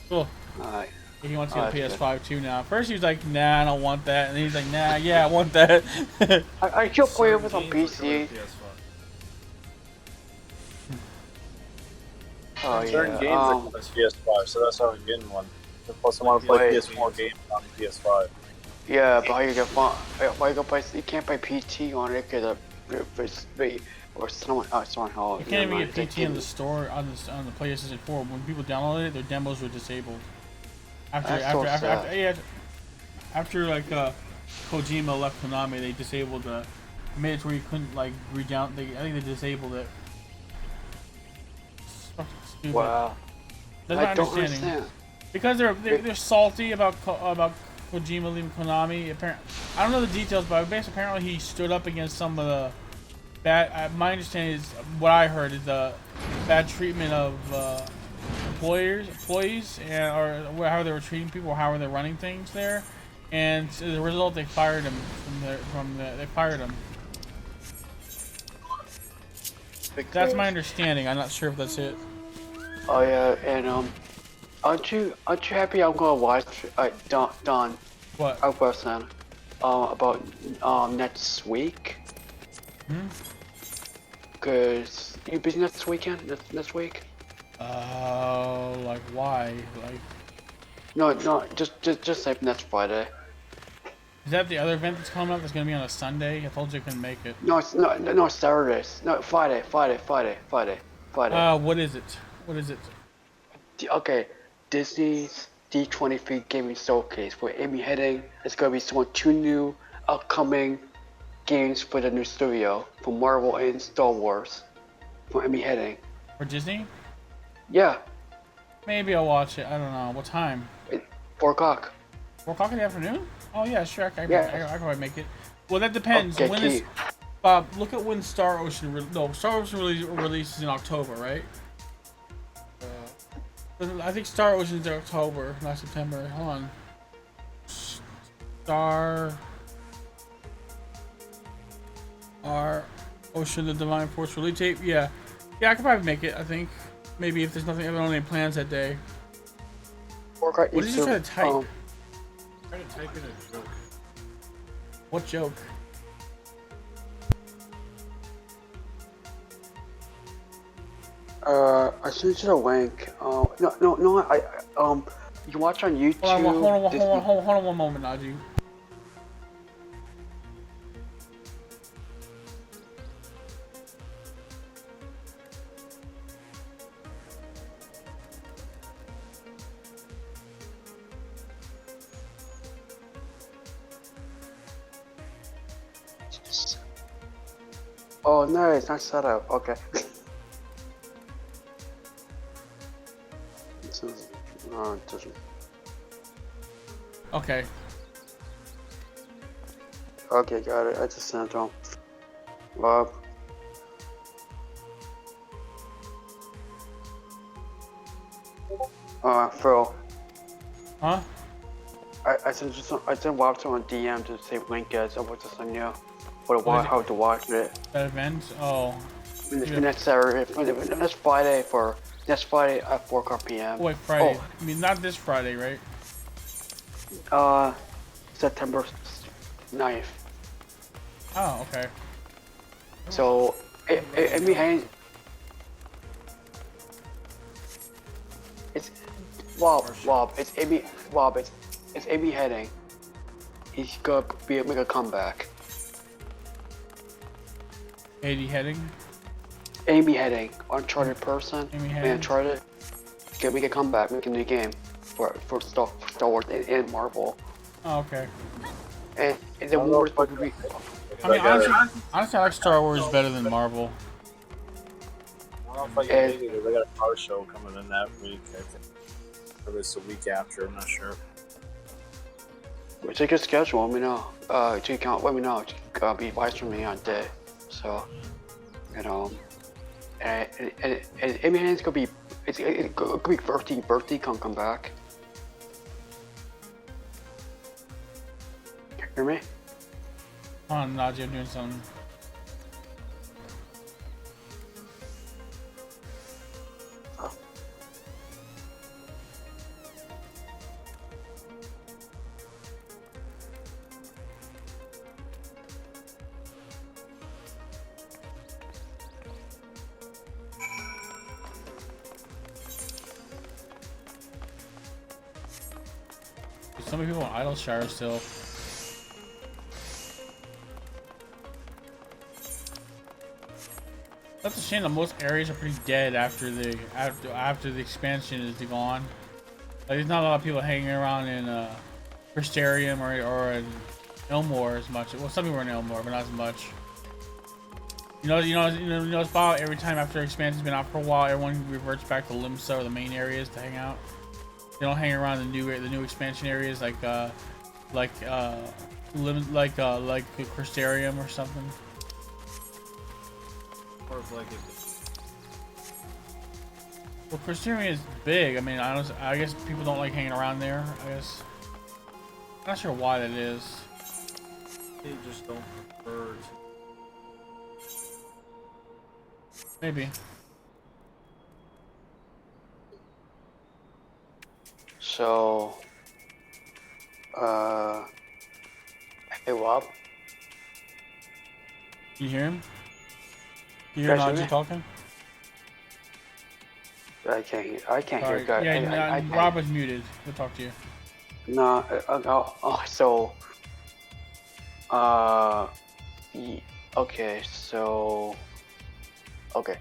Cool. Alright. He wants to get a That's PS5 too now. First he was like, nah, I don't want that, and then he's like, nah, yeah, I want that. I still play it with on Certain games PC. are coming to PS5. Oh Certain yeah. games are coming to PS5, so that's how I'm getting one. Plus, I want to play Wait. PS4 games on PS5. Yeah, but how you get fun? Why you go play? You can't play PT on it because or someone. Oh, someone hell. You can't even get PT in the store on the PlayStation 4. When people download it, their demos were disabled. After like Kojima left Konami, they disabled the made it where you couldn't like I think they disabled it. It's fucking stupid. Wow. That's my I don't understanding. understand. Because they're salty about Kojima leaving Konami. Apparently, I don't know the details, but apparently he stood up against some of the bad. My understanding is what I heard is the bad treatment of employees, and or how they were treating people, or how they were running things there. And as a result, they fired him they fired him. That's my understanding. I'm not sure if that's it. Oh yeah, and aren't you happy I'm gonna watch Don What? our person about next week? Hmm? Cause you busy next weekend? Next week? Like why? Like, No, just say next Friday. is that the other event that's coming up? That's gonna be on a Sunday. I told you I couldn't make it. No, it's no Saturdays. No, Friday. What is it? What is it? Okay, Disney's D23 Gaming Showcase for Amy Heading. It's gonna be showing 2 new upcoming games for the new studio for Marvel and Star Wars for Amy Heading. For Disney? Yeah, Maybe I'll watch it. I don't know. What time? 4 o'clock. 4 o'clock in the afternoon? Oh yeah, sure. I can probably make it. Well, that depends. Okay, When is Bob? Look at when Star Ocean. Star Ocean releases in October, right? I think Star Ocean's in October, not September. Hold on. Star Ocean, the Divine Force release tape. Yeah, I could probably make it. I think maybe if there's nothing, I don't have any plans that day. 4 o'clock. What did you try to type? I'm trying to type in a joke. What joke? I sent you a link. No, you can watch on YouTube. Hold on one moment, Najee. Oh no, it's not set up. Okay. It says, it doesn't. Okay. Okay, got it. I just sent it to him. Phil. Huh? I sent Wobster on DM to say link as I was just on you. How to watch it. That event? Oh. Next Saturday, next Friday at 4 p.m. Wait, Friday. I mean, not this Friday, right? September 9th. Oh, okay. So, Amy Heading. It's it's Amy Heading. He's gonna make a comeback. Amy Heading, Uncharted person. Amy Heading. Uncharted. Can make a comeback, make a new game for Star Wars and Marvel. Oh, okay. And the war is supposed to be. I mean, honestly, I like Star Wars better than Marvel. I don't know if I can make it because I got a car show coming in that week. I think. Or it's the week after, I'm not sure. Take a schedule, let me know. You can let me know. Be wise for me on day. So, and it's gonna be it could be birthday come back. Hear me? Hold on, Najee, I'm doing something. So many people in Idle Shire still. That's a shame that most areas are pretty dead after the expansion is gone. Like, there's not a lot of people hanging around in Crystarium or in Elmore as much. Well, some people are in Elmore, but not as much. You know, it's about every time after expansion's been out for a while, everyone reverts back to Limsa or the main areas to hang out. They don't hang around the new expansion areas like Crystarium or something. Or if like it. Well, Crystarium is big. I mean, I guess people don't like hanging around there. I guess. I'm not sure why that is. They just don't prefer to. Maybe. So, hey, Rob. You hear him? You hear Guys, hear Najee me? talking? I can't hear Sorry. guys. Yeah, I Rob was muted. We'll talk to you. No, so, okay, so, okay,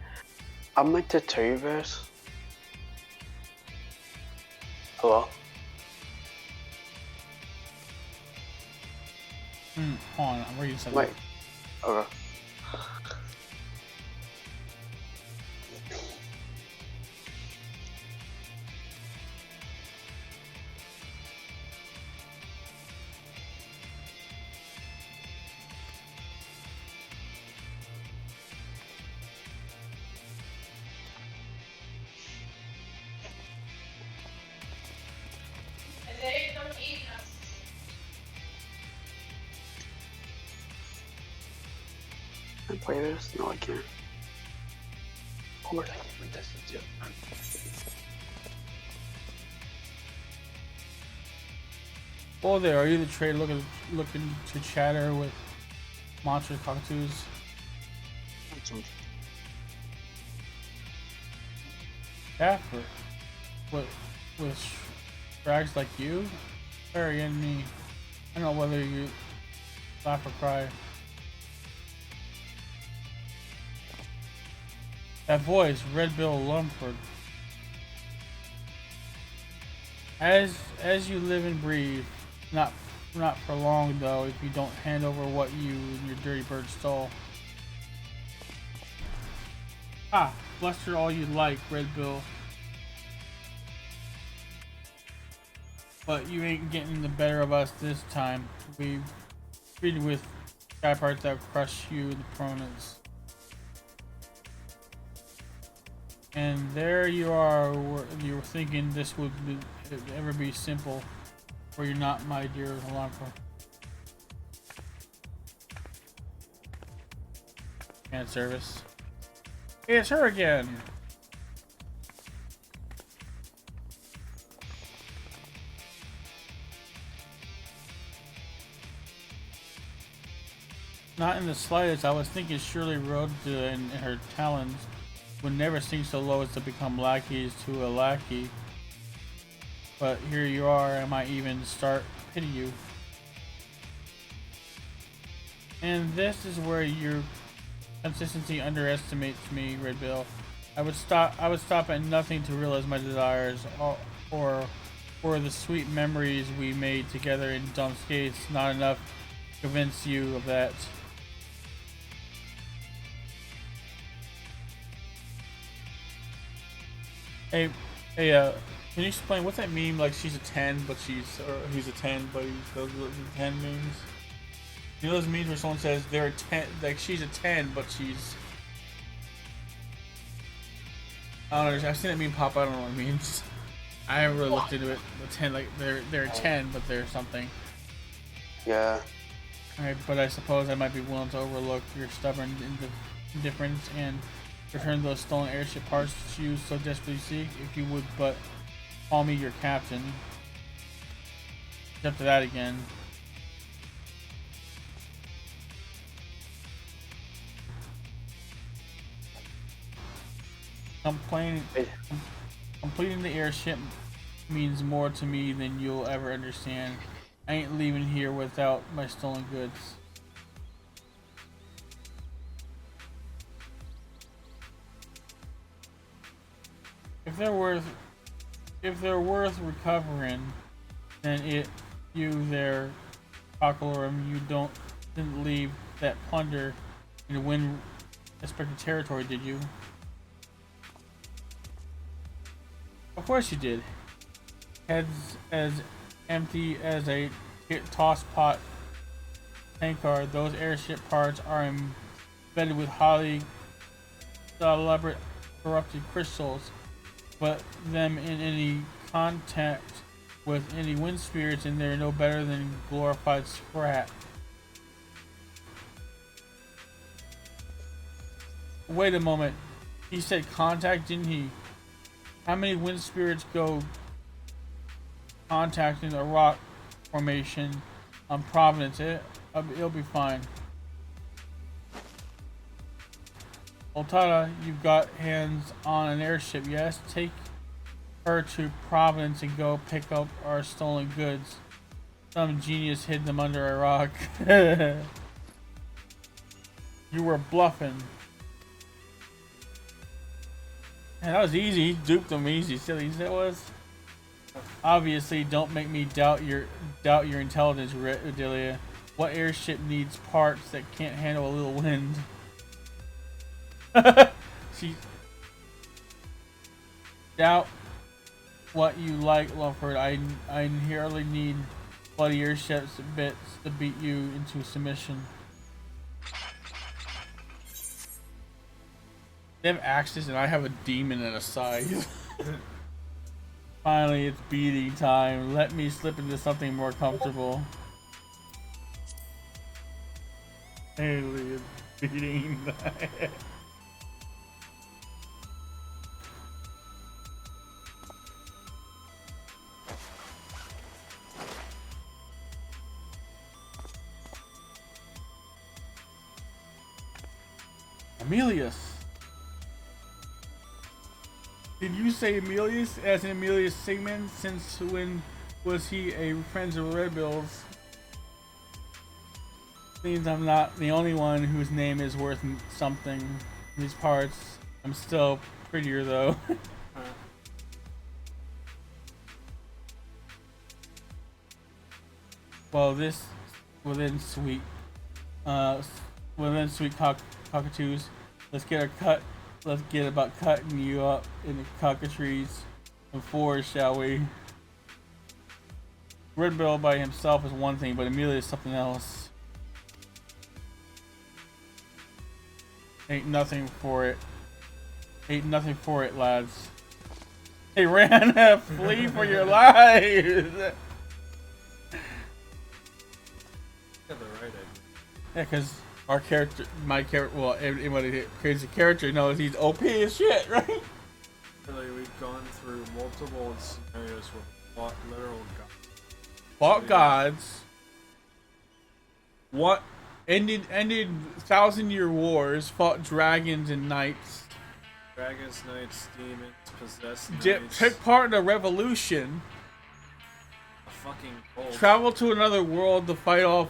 I meant to tell you this. Hello? Hold on, I'm reading something. Wait, okay. And they don't eat us. Can I play this? No, I can't. Of course I can play this. Too. Oh, there. Are you the trader looking to chatter with monster cockatoos? Yeah, with drags like you, Harry and me. I don't know whether you laugh or cry. That voice, Red Bill Lumford. As you live and breathe, not for long though, if you don't hand over what you and your dirty bird stole. Ah, bluster all you like, Red Bill. But you ain't getting the better of us this time. We've treated with sky parts that crush you the pronouns. And there you are, you were thinking this would ever be simple, or you're not, my dear Lamper. And service. Hey, it's her again. Not in the slightest. I was thinking surely Rhoda and her talons would never sink so low as to become lackeys to a lackey. But here you are, I might even start pity you. And this is where your consistency underestimates me, Red Bill. I would stop at nothing to realize my desires, or the sweet memories we made together in dumb skates. Not enough to convince you of that. Hey, can you explain what's that meme? Like she's a 10, but he's a 10, but he's those 10 memes. You know those memes where someone says they're a 10, like she's a 10, but she's. I don't know. I've seen it meme pop. I don't know what it means. I haven't really looked into it. The 10, like they're 10, but they're something. Yeah. Alright, but I suppose I might be willing to overlook your stubborn indifference and return those stolen airship parts you so desperately seek, if you would but call me your captain. It's up to that again. Completing the airship means more to me than you'll ever understand. I ain't leaving here without my stolen goods. If they're worth recovering, then you there, Cockalorum, you didn't leave that plunder in wind respected territory, did you? Of course you did. Heads as empty as a toss pot tankard, those airship parts are embedded with highly elaborate corrupted crystals. But them in any contact with any wind spirits, and they're no better than glorified scrap. Wait a moment. He said contact, didn't he? How many wind spirits go contacting a rock formation on Providence? It'll be fine. Oltada, you've got hands on an airship, yes? Take her to Providence and go pick up our stolen goods. Some genius hid them under a rock. You were bluffing. Man, that was easy. He duped them easy. Silly as it was. Obviously, don't make me doubt your intelligence, Redelia. What airship needs parts that can't handle a little wind? She doubt what you like, Lumford. I inherently need bloody airships bits to beat you into submission. They have axes and I have a demon and a scythe. Finally, it's beating time. Let me slip into something more comfortable. Alien beating. Emilius. Did you say Emilius as in Emilius Sigmund? Since when was he a friend of Red Bills? Seems I'm not the only one whose name is worth something in these parts. I'm still prettier though. Well, within sweet cockatoos. Let's get about cutting you up in the cockatoos and fours, shall we? Red Bill by himself is one thing, but Amelia is something else. Ain't nothing for it, lads. They ran. Flee for your lives. Got the right idea. Yeah, because my character, well, anybody who creates a character knows he's OP as shit, right? Really, we've gone through multiple scenarios with fought literal gods. Fought gods. What ended 1,000-year wars. Fought dragons and knights. Dragons, knights, demons, possessed knights. Took part in a revolution. A fucking cult. Traveled to another world to fight a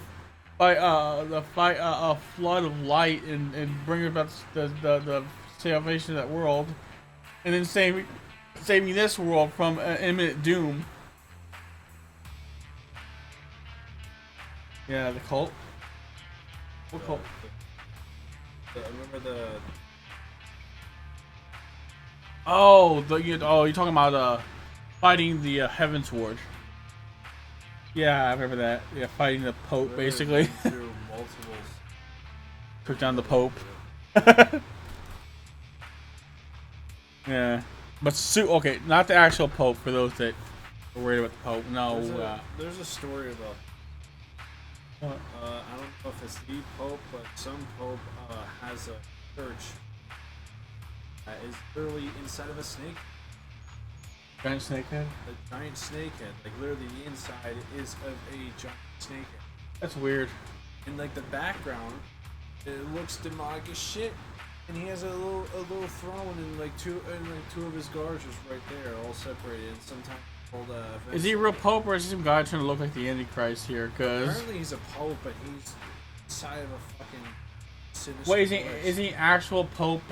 flood of light and bring about the salvation of that world, and then saving this world from imminent doom. Yeah, the cult. What cult? Remember the. You're talking about fighting the Heaven's Ward. Yeah, I remember that. Yeah, fighting the Pope, basically. Through multiple. Took down the Pope. Yeah, but okay, not the actual Pope. For those that are worried about the Pope, no. There's a story about. I don't know if it's the Pope, but some Pope has a church that is literally inside of a snake. Giant snakehead. A giant snakehead. Like literally, the inside is of a giant snakehead. That's weird. In like the background, it looks demonic as shit. And he has a little throne and like two of his guards just right there, all separated. And sometimes called. Is he a real Pope or is he some guy trying to look like the Antichrist here? Cause apparently he's a Pope, but he's inside of a fucking sinister. wait, place. is he actual Pope?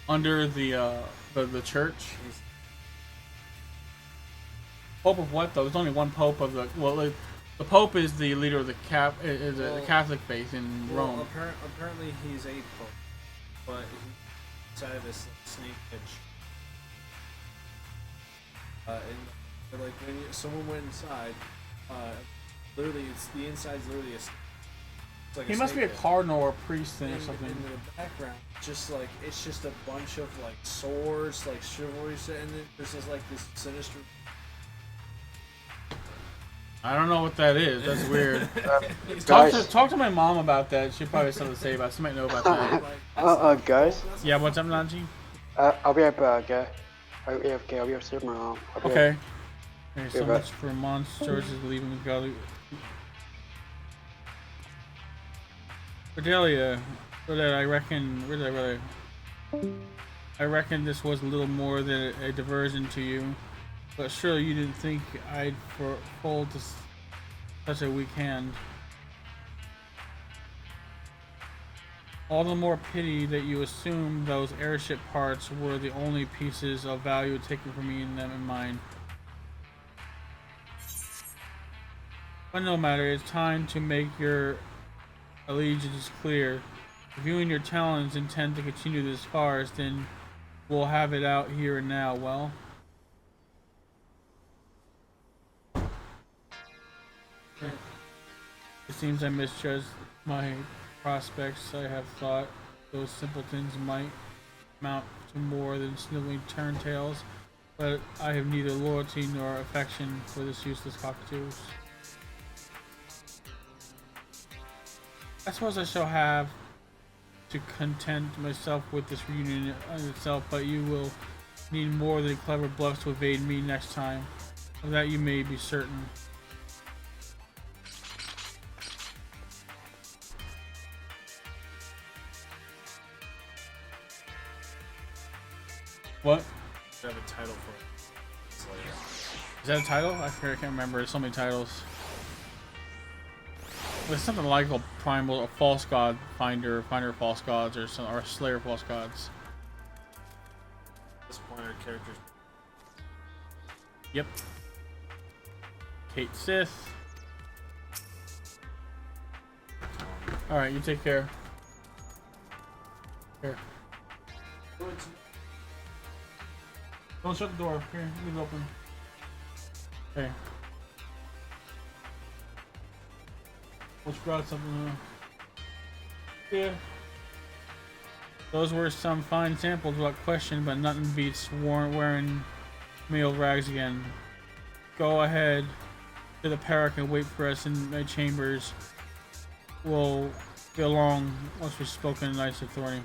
Under the church. He's, Pope of what though? There's only one Pope of the the Pope is the leader of the the Catholic faith in Rome. Apparently he's a Pope, but he's inside of this snake pitch. And like when someone went inside, literally it's the inside's literally like He must be a cardinal or a priest then or something. In the background, just like it's just a bunch of like swords, like chivalry, and then there's just like this sinister. I don't know what that is. That's weird. Guys. Talk to my mom about that. She probably has something to say about it. She might know about that. Guys. Yeah, what's up, Nanji? I'll be right back, okay? I'll be right back. Okay. There's so much for monsters leaving the gully. Cordelia, I reckon this was a little more than a diversion to you. But surely you didn't think I'd fold to such a weak hand. All the more pity that you assumed those airship parts were the only pieces of value taken from me and them in mine. But no matter, it's time to make your allegiance clear. If you and your talons intend to continue this farce, then we'll have it out here and now, well? It seems I misjudged my prospects. I have thought those simpletons might amount to more than sniveling turntails, but I have neither loyalty nor affection for this useless cockatoos. I suppose I shall have to content myself with this reunion in itself, but you will need more than clever bluffs to evade me next time. Of that you may be certain. What? I have a title for it. Is that a title? I can't remember. There's so many titles. It's something like a primal, a false god finder of false gods, or slayer of false gods. At this point, our characters. Yep. Kate Sith. All right, you take care. Here. Don't shut the door. Here, leave it open. Hey. Let's grab something. Yeah. Those were some fine samples without question, but nothing beats wearing male rags again. Go ahead to the barrack and wait for us in my chambers. We'll be along once we've spoken to Knight's authority.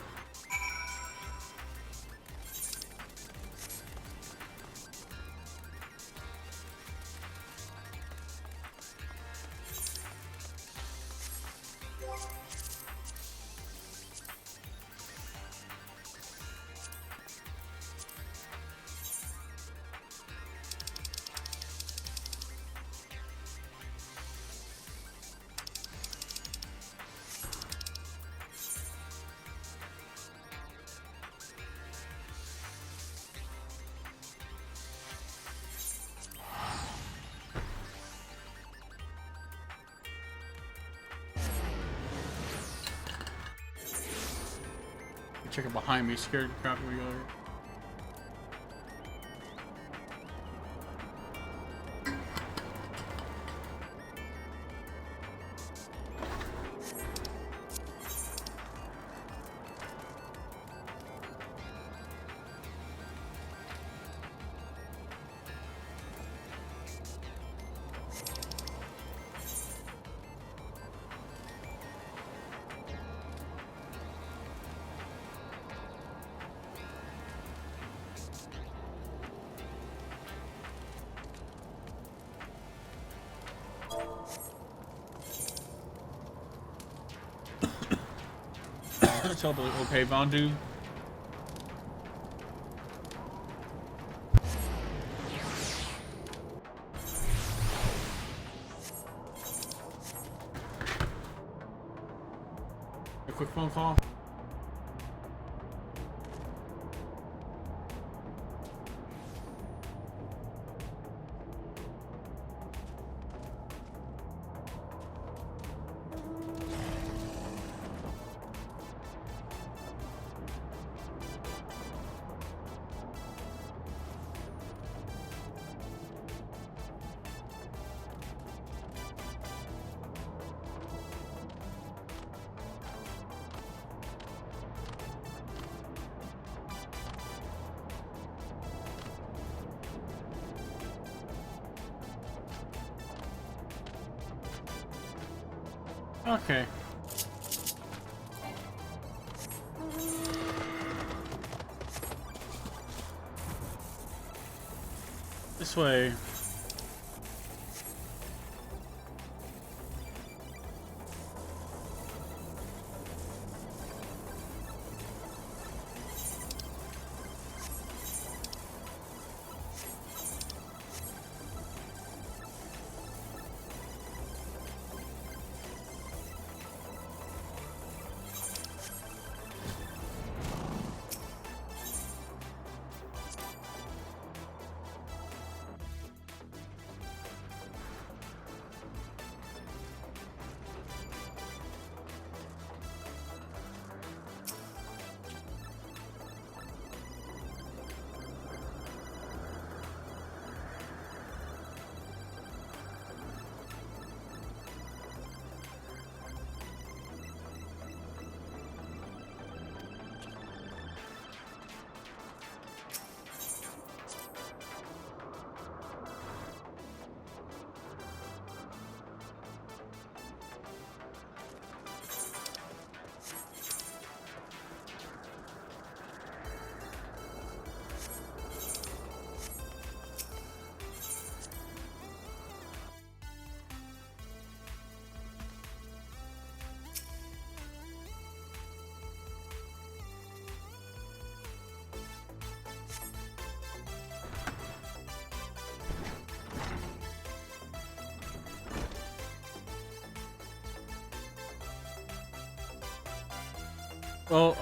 Check it behind me, scared the crap out of me. Let's hope it'll pay Vondu. A quick phone call. Okay. This way. Well,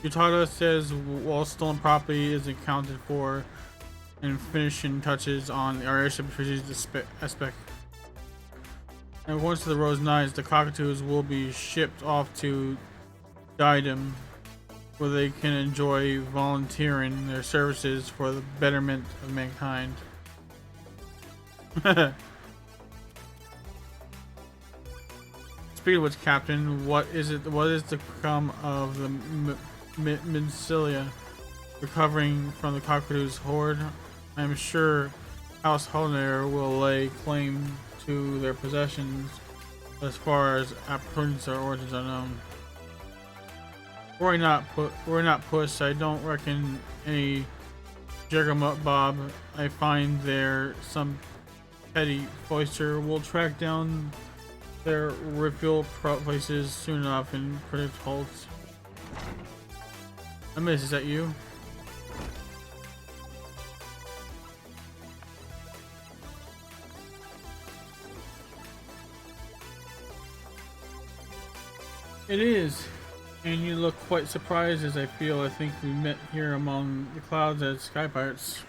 Utada says while stolen property is accounted for and finishing touches on our airship strategic aspect. And once the Rose Knights, the cockatoos will be shipped off to Diadem, where they can enjoy volunteering their services for the betterment of mankind. Speaking of which, Captain, what is to become of the Mincilia recovering from the cockatoo's horde? I am sure House Holner will lay claim to their possessions, but as far as appurtenance or origins are known. Worry not, puss. I don't reckon any Juggermut Bob I find there some petty foister will track down their refuel places soon enough and predict halts. I miss, is that you? It is, and you look quite surprised as I feel. I think we met here among the clouds as Sky Pirates.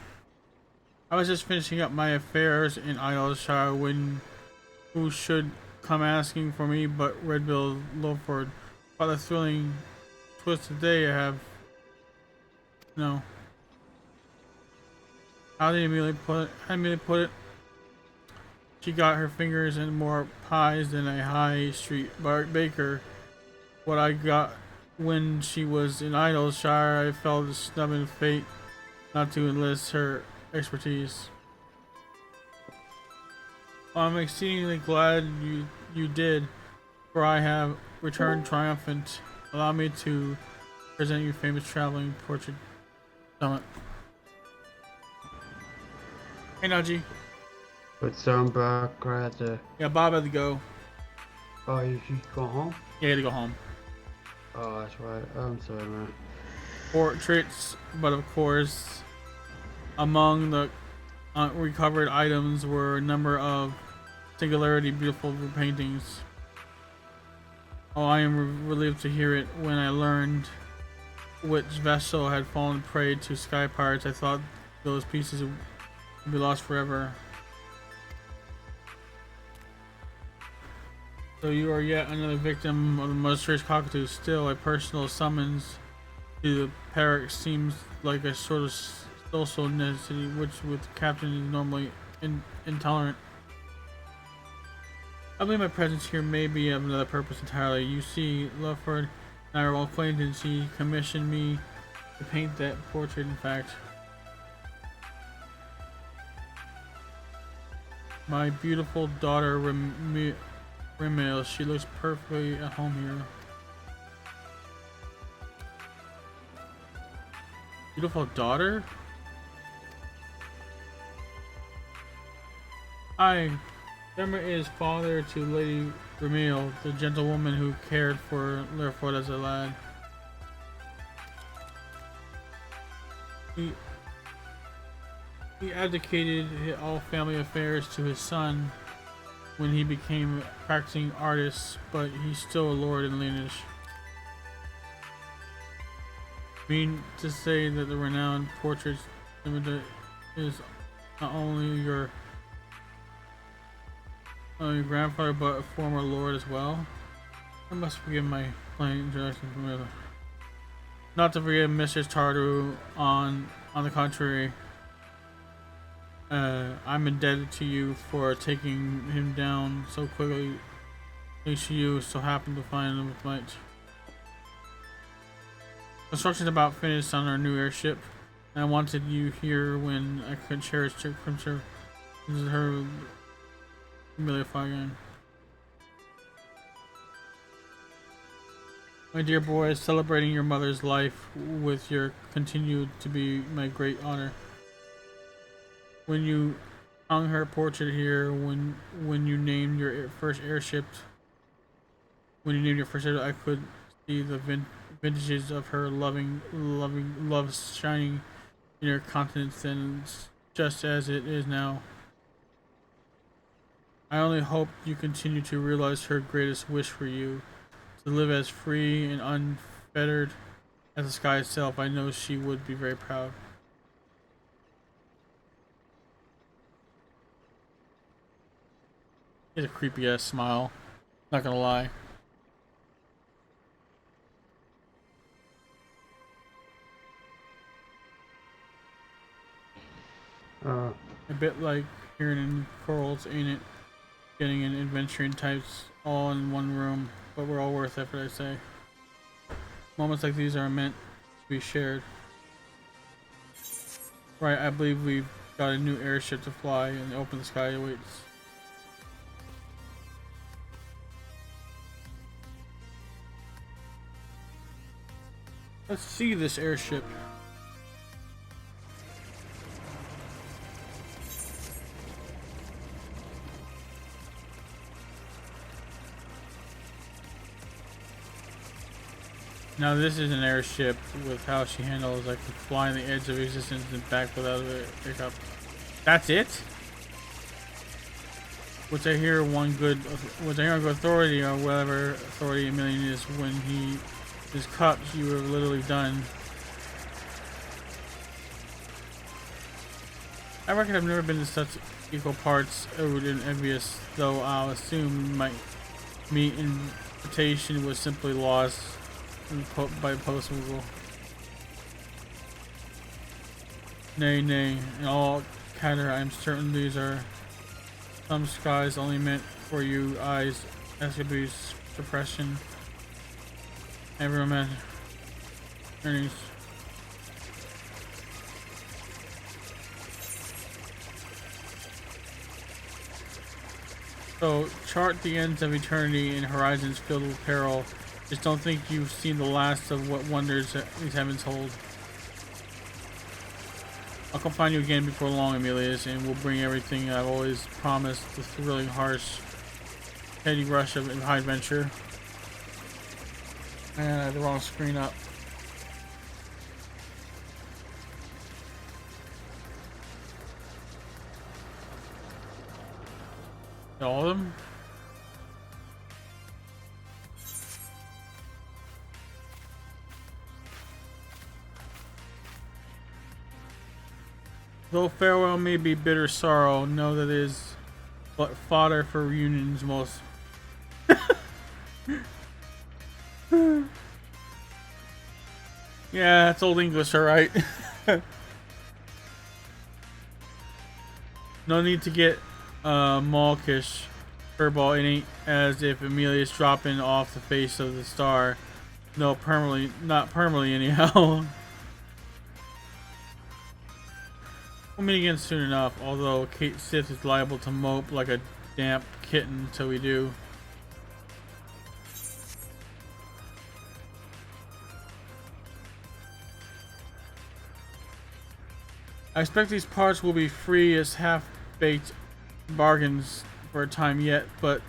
I was just finishing up my affairs in Idleshire when who should come asking for me but Redbill Lowford. What a thrilling twist today I have. No. How did Amelia put it? She got her fingers in more pies than a high street baker. What I got when she was in Idleshire, I felt a stubborn fate not to enlist her expertise. I'm exceedingly glad you did, for I have returned triumphant. Allow me to present you famous traveling portrait summit. Hey Najee. What's on back, rather? Yeah, Bob had to go. Oh, you go home? Yeah, you had to go home. Oh, that's right. I'm sorry, man. Portraits, but of course, among the recovered items were a number of singularity beautiful paintings. Oh, I am relieved to hear it. When I learned which vessel had fallen prey to sky pirates, I thought those pieces would be lost forever. So you are yet another victim of the monstrous cockatoo. Still, a personal summons to the parrot seems like a sort of social necessity, which with the captain is normally intolerant. I believe my presence here may be of another purpose entirely. You see, Lufford and I are well acquainted. He commissioned me to paint that portrait, in fact. My beautiful daughter, Rimmel, she looks perfectly at home here. Beautiful daughter? I, Dermot is father to Lady Rimmel, the gentlewoman who cared for Leopold as a lad. He abdicated all family affairs to his son when he became a practicing artist, but he's still a lord in lineage. Mean to say that the renowned portrait is not only your grandfather, but a former lord as well. I must forgive my plain introduction from the other. Not to forget Mr. Tardu. On the contrary, I'm indebted to you for taking him down so quickly. At least you so happened to find him with might. Construction's about finished on our new airship. I wanted you here when I could cherish your crimson. This is her humilify again. My dear boy, celebrating your mother's life with your continued to be my great honor. When you hung her portrait here, when you named your first airship, I could see the vintages of her loving love shining in your countenance, and just as it is now. I only hope you continue to realize her greatest wish for you, to live as free and unfettered as the sky itself. I know she would be very proud. He has a creepy ass smile, not gonna lie. A bit like hearing in corals, ain't it? Getting an adventuring types all in one room, but we're all worth effort, I say. Moments like these are meant to be shared. Right, I believe we've got a new airship to fly, and the open sky awaits. Let's see this airship. Now this is an airship with how she handles, like flying the edge of existence and back without a hiccup. That's it? Which I hear on good authority, or whatever authority a million is, when he is cut, you are literally done. I reckon I've never been to such equal parts owed and envious, though I'll assume my meat invitation was simply lost by post removal. Nay, in all candor, I'm certain these are some skies only meant for you eyes, escabees, suppression, and romantic earnings. So, chart the ends of eternity and horizons filled with peril. Just don't think you've seen the last of what wonders these heavens hold. I'll come find you again before long, Emilius, and we'll bring everything I've always promised, the thrilling, harsh, Teddy Rush of High Adventure. And I had the wrong screen up. All of them? Though farewell may be bitter sorrow, know that it is but fodder for reunions most. Yeah, that's old English, alright. No need to get mawkish, furball. It ain't as if Amelia's dropping off the face of the star. No, permanently, not permanently anyhow. We'll meet again soon enough, although Kate Sith is liable to mope like a damp kitten till we do. I expect these parts will be free as half-baked bargains for a time yet, but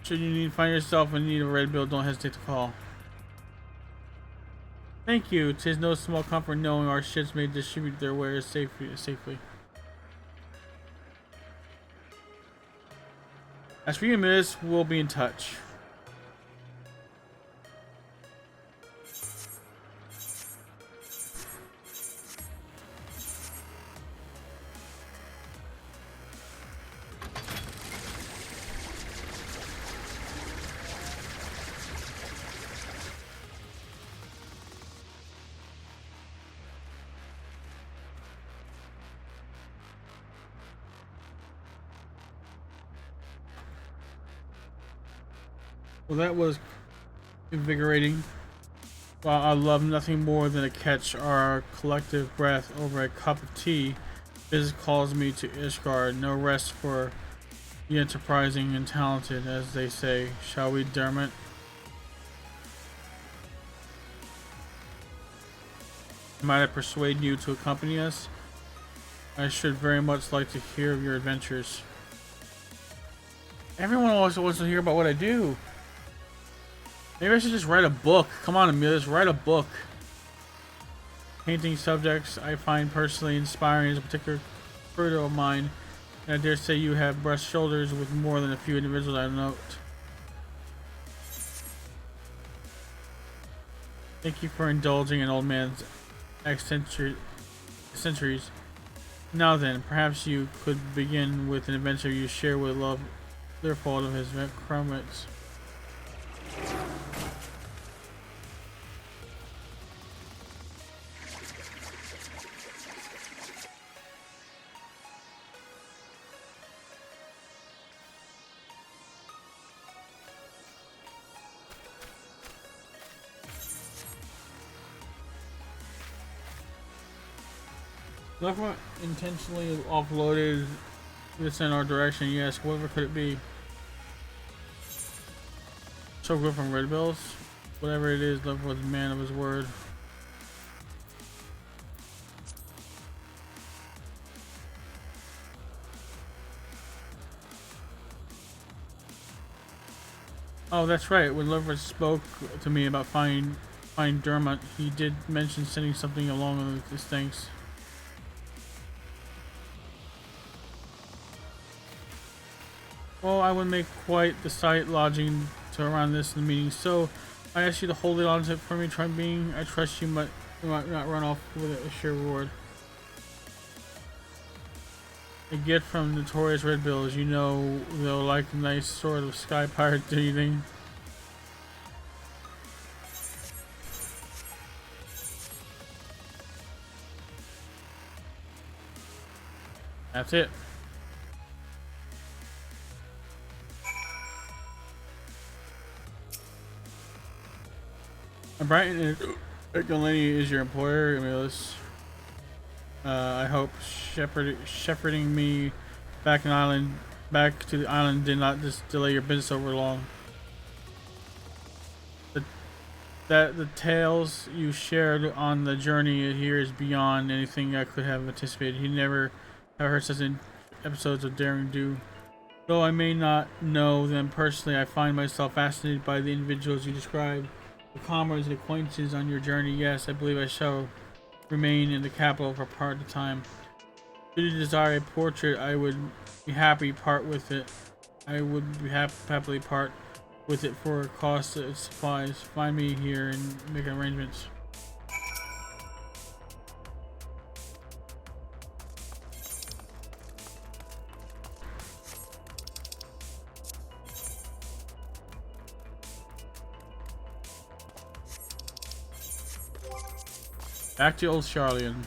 should you find yourself in need of a red bill, don't hesitate to call. Thank you. 'Tis no small comfort knowing our ships may distribute their wares safely. As for you, miss, we'll be in touch. Well, that was invigorating. While I love nothing more than to catch our collective breath over a cup of tea, business calls me to Ishgard. No rest for the enterprising and talented, as they say. Shall we, Dermot? Might I persuade you to accompany us? I should very much like to hear of your adventures. Everyone always wants to hear about what I do. Maybe I should just write a book. Come on, Amelia, just write a book. Painting subjects I find personally inspiring is a particular pursuit of mine, and I dare say you have brushed shoulders with more than a few individuals I note. Thank you for indulging an old man's eccentricies. Now then, perhaps you could begin with an adventure you share with love, Leopold of his chromates. Whoever intentionally offloaded this in our direction, yes, whoever could it be? So good from Red Bills? Whatever it is, love was a man of his word. Oh, that's right. When Lover spoke to me about finding Dermot, he did mention sending something along with his thanks. Well, I would make quite the sight lodging to around this in the meeting, so I ask you to hold it on to it for me, try being. I trust you might not run off with a sure reward. A gift from notorious Red Bills, you know they'll like a nice sort of sky pirate, do you think? That's it. Brighton Galeni is your employer, Emilius. I hope shepherding me back to the island did not just delay your business over long. The tales you shared on the journey here is beyond anything I could have anticipated. He never have heard such episodes of daring do. Though I may not know them personally, I find myself fascinated by the individuals you describe, the comrades and acquaintances on your journey. Yes, I believe I shall remain in the capital for part of the time. Should you desire a portrait, I would be happy part with it. I would be happily part with it for a cost of supplies. Find me here and make arrangements. Back to old Charlian.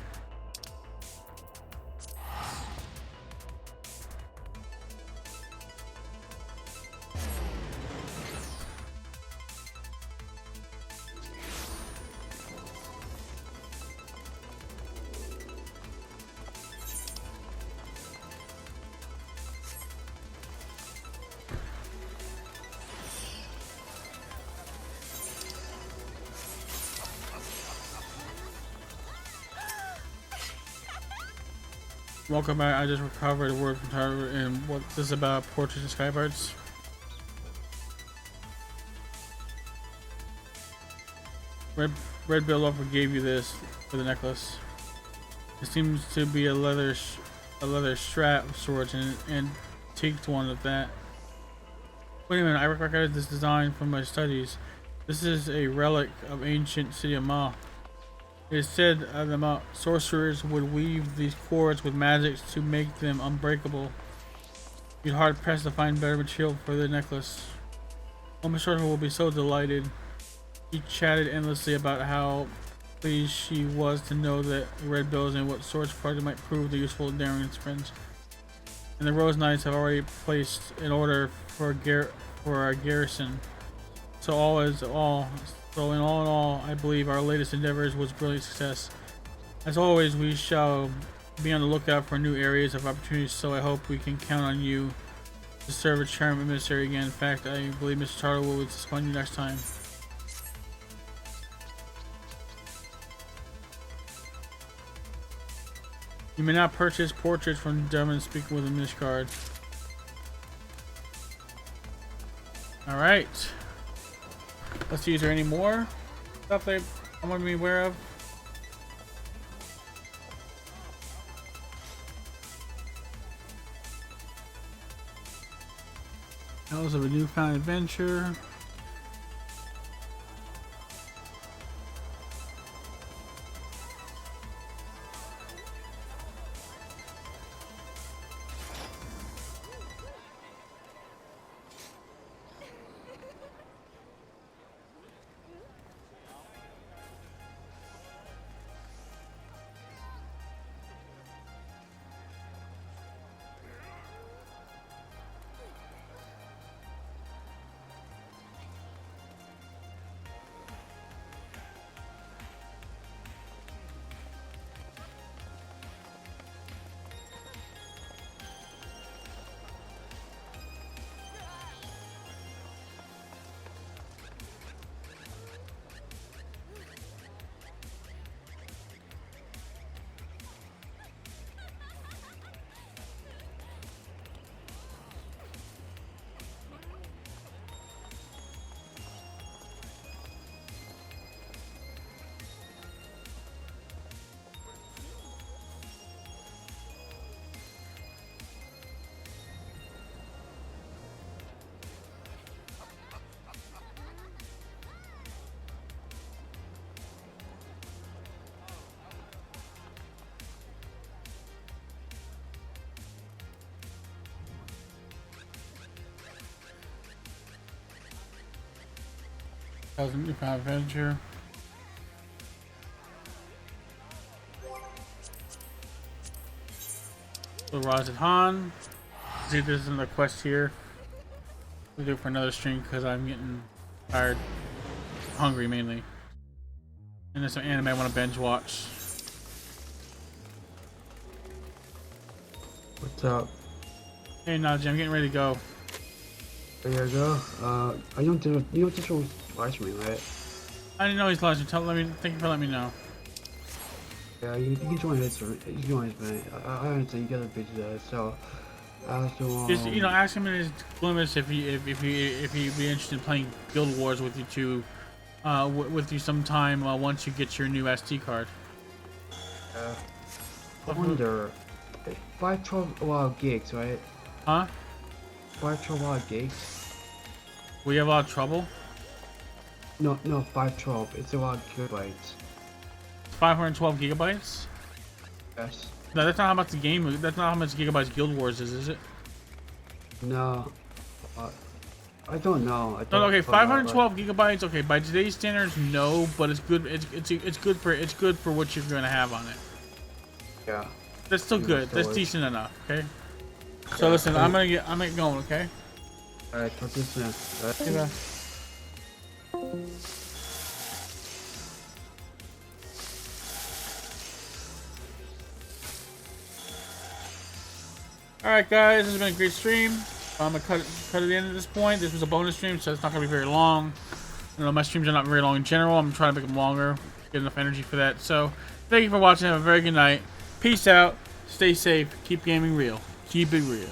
Welcome back. I just recovered a word from Tyler and what this is about portraits and skyparts. Red Bill offer gave you this for the necklace. It seems to be a leather strap of sorts, and an antiqued one at that. Wait a minute, I recognize this design from my studies. This is a relic of ancient city of Ma. It is said the sorcerers would weave these cords with magics to make them unbreakable. You'd hard pressed to find better material for the necklace. Oh, Miss Sorcerer will be so delighted. She chatted endlessly about how pleased she was to know that Red Bills and what sorts of project might prove the useful daring its friends. And the Rose Knights have already placed an order for our garrison. So in all, I believe our latest endeavors was a brilliant success. As always, we shall be on the lookout for new areas of opportunity, so I hope we can count on you to serve as charm emissary again. In fact, I believe Mr. Tartle will disappoint you next time. You may not purchase portraits from the gentleman speaking with a Minish card. Alright. Let's see, is there any more stuff that I want to be aware of? Tales of a newfound adventure. Tales of a newfound adventure. So Raz and Han. See, there's another quest here. We'll do it for another stream because I'm getting tired, hungry mainly, and there's some anime I want to binge watch. What's up? Hey, Najee, I'm getting ready to go. There you go. You don't just live streaming, right? I didn't know he's live. Thank you for letting me know. Yeah, you can join his, man. I understand you got a busy day, so Just ask him in his limits if he'd be interested in playing Guild Wars with you two, with you sometime once you get your new SD card. I wonder. 512 gigs, right? Huh? 512 gigs. We have a lot of trouble. No, 512. It's a lot of gigabytes. 512 gigabytes. Yes. No, that's not how much the game. That's not how much gigabytes Guild Wars is it? No. I don't know. No, okay, 512 gigabytes. Okay, by today's standards, no, but it's good. It's good for what you're gonna have on it. Yeah. That's still good. That's decent enough. Okay. So listen, I'm gonna get going. Okay. All right, talk to you soon. See ya. Alright guys, this has been a great stream. I'm gonna cut it in at this point. This was a bonus stream, so it's not gonna be very long. My streams are not very long in general. I'm trying to make them longer, get enough energy for that. So, thank you for watching. Have a very good night. Peace out. Stay safe. Keep gaming real. Keep it real.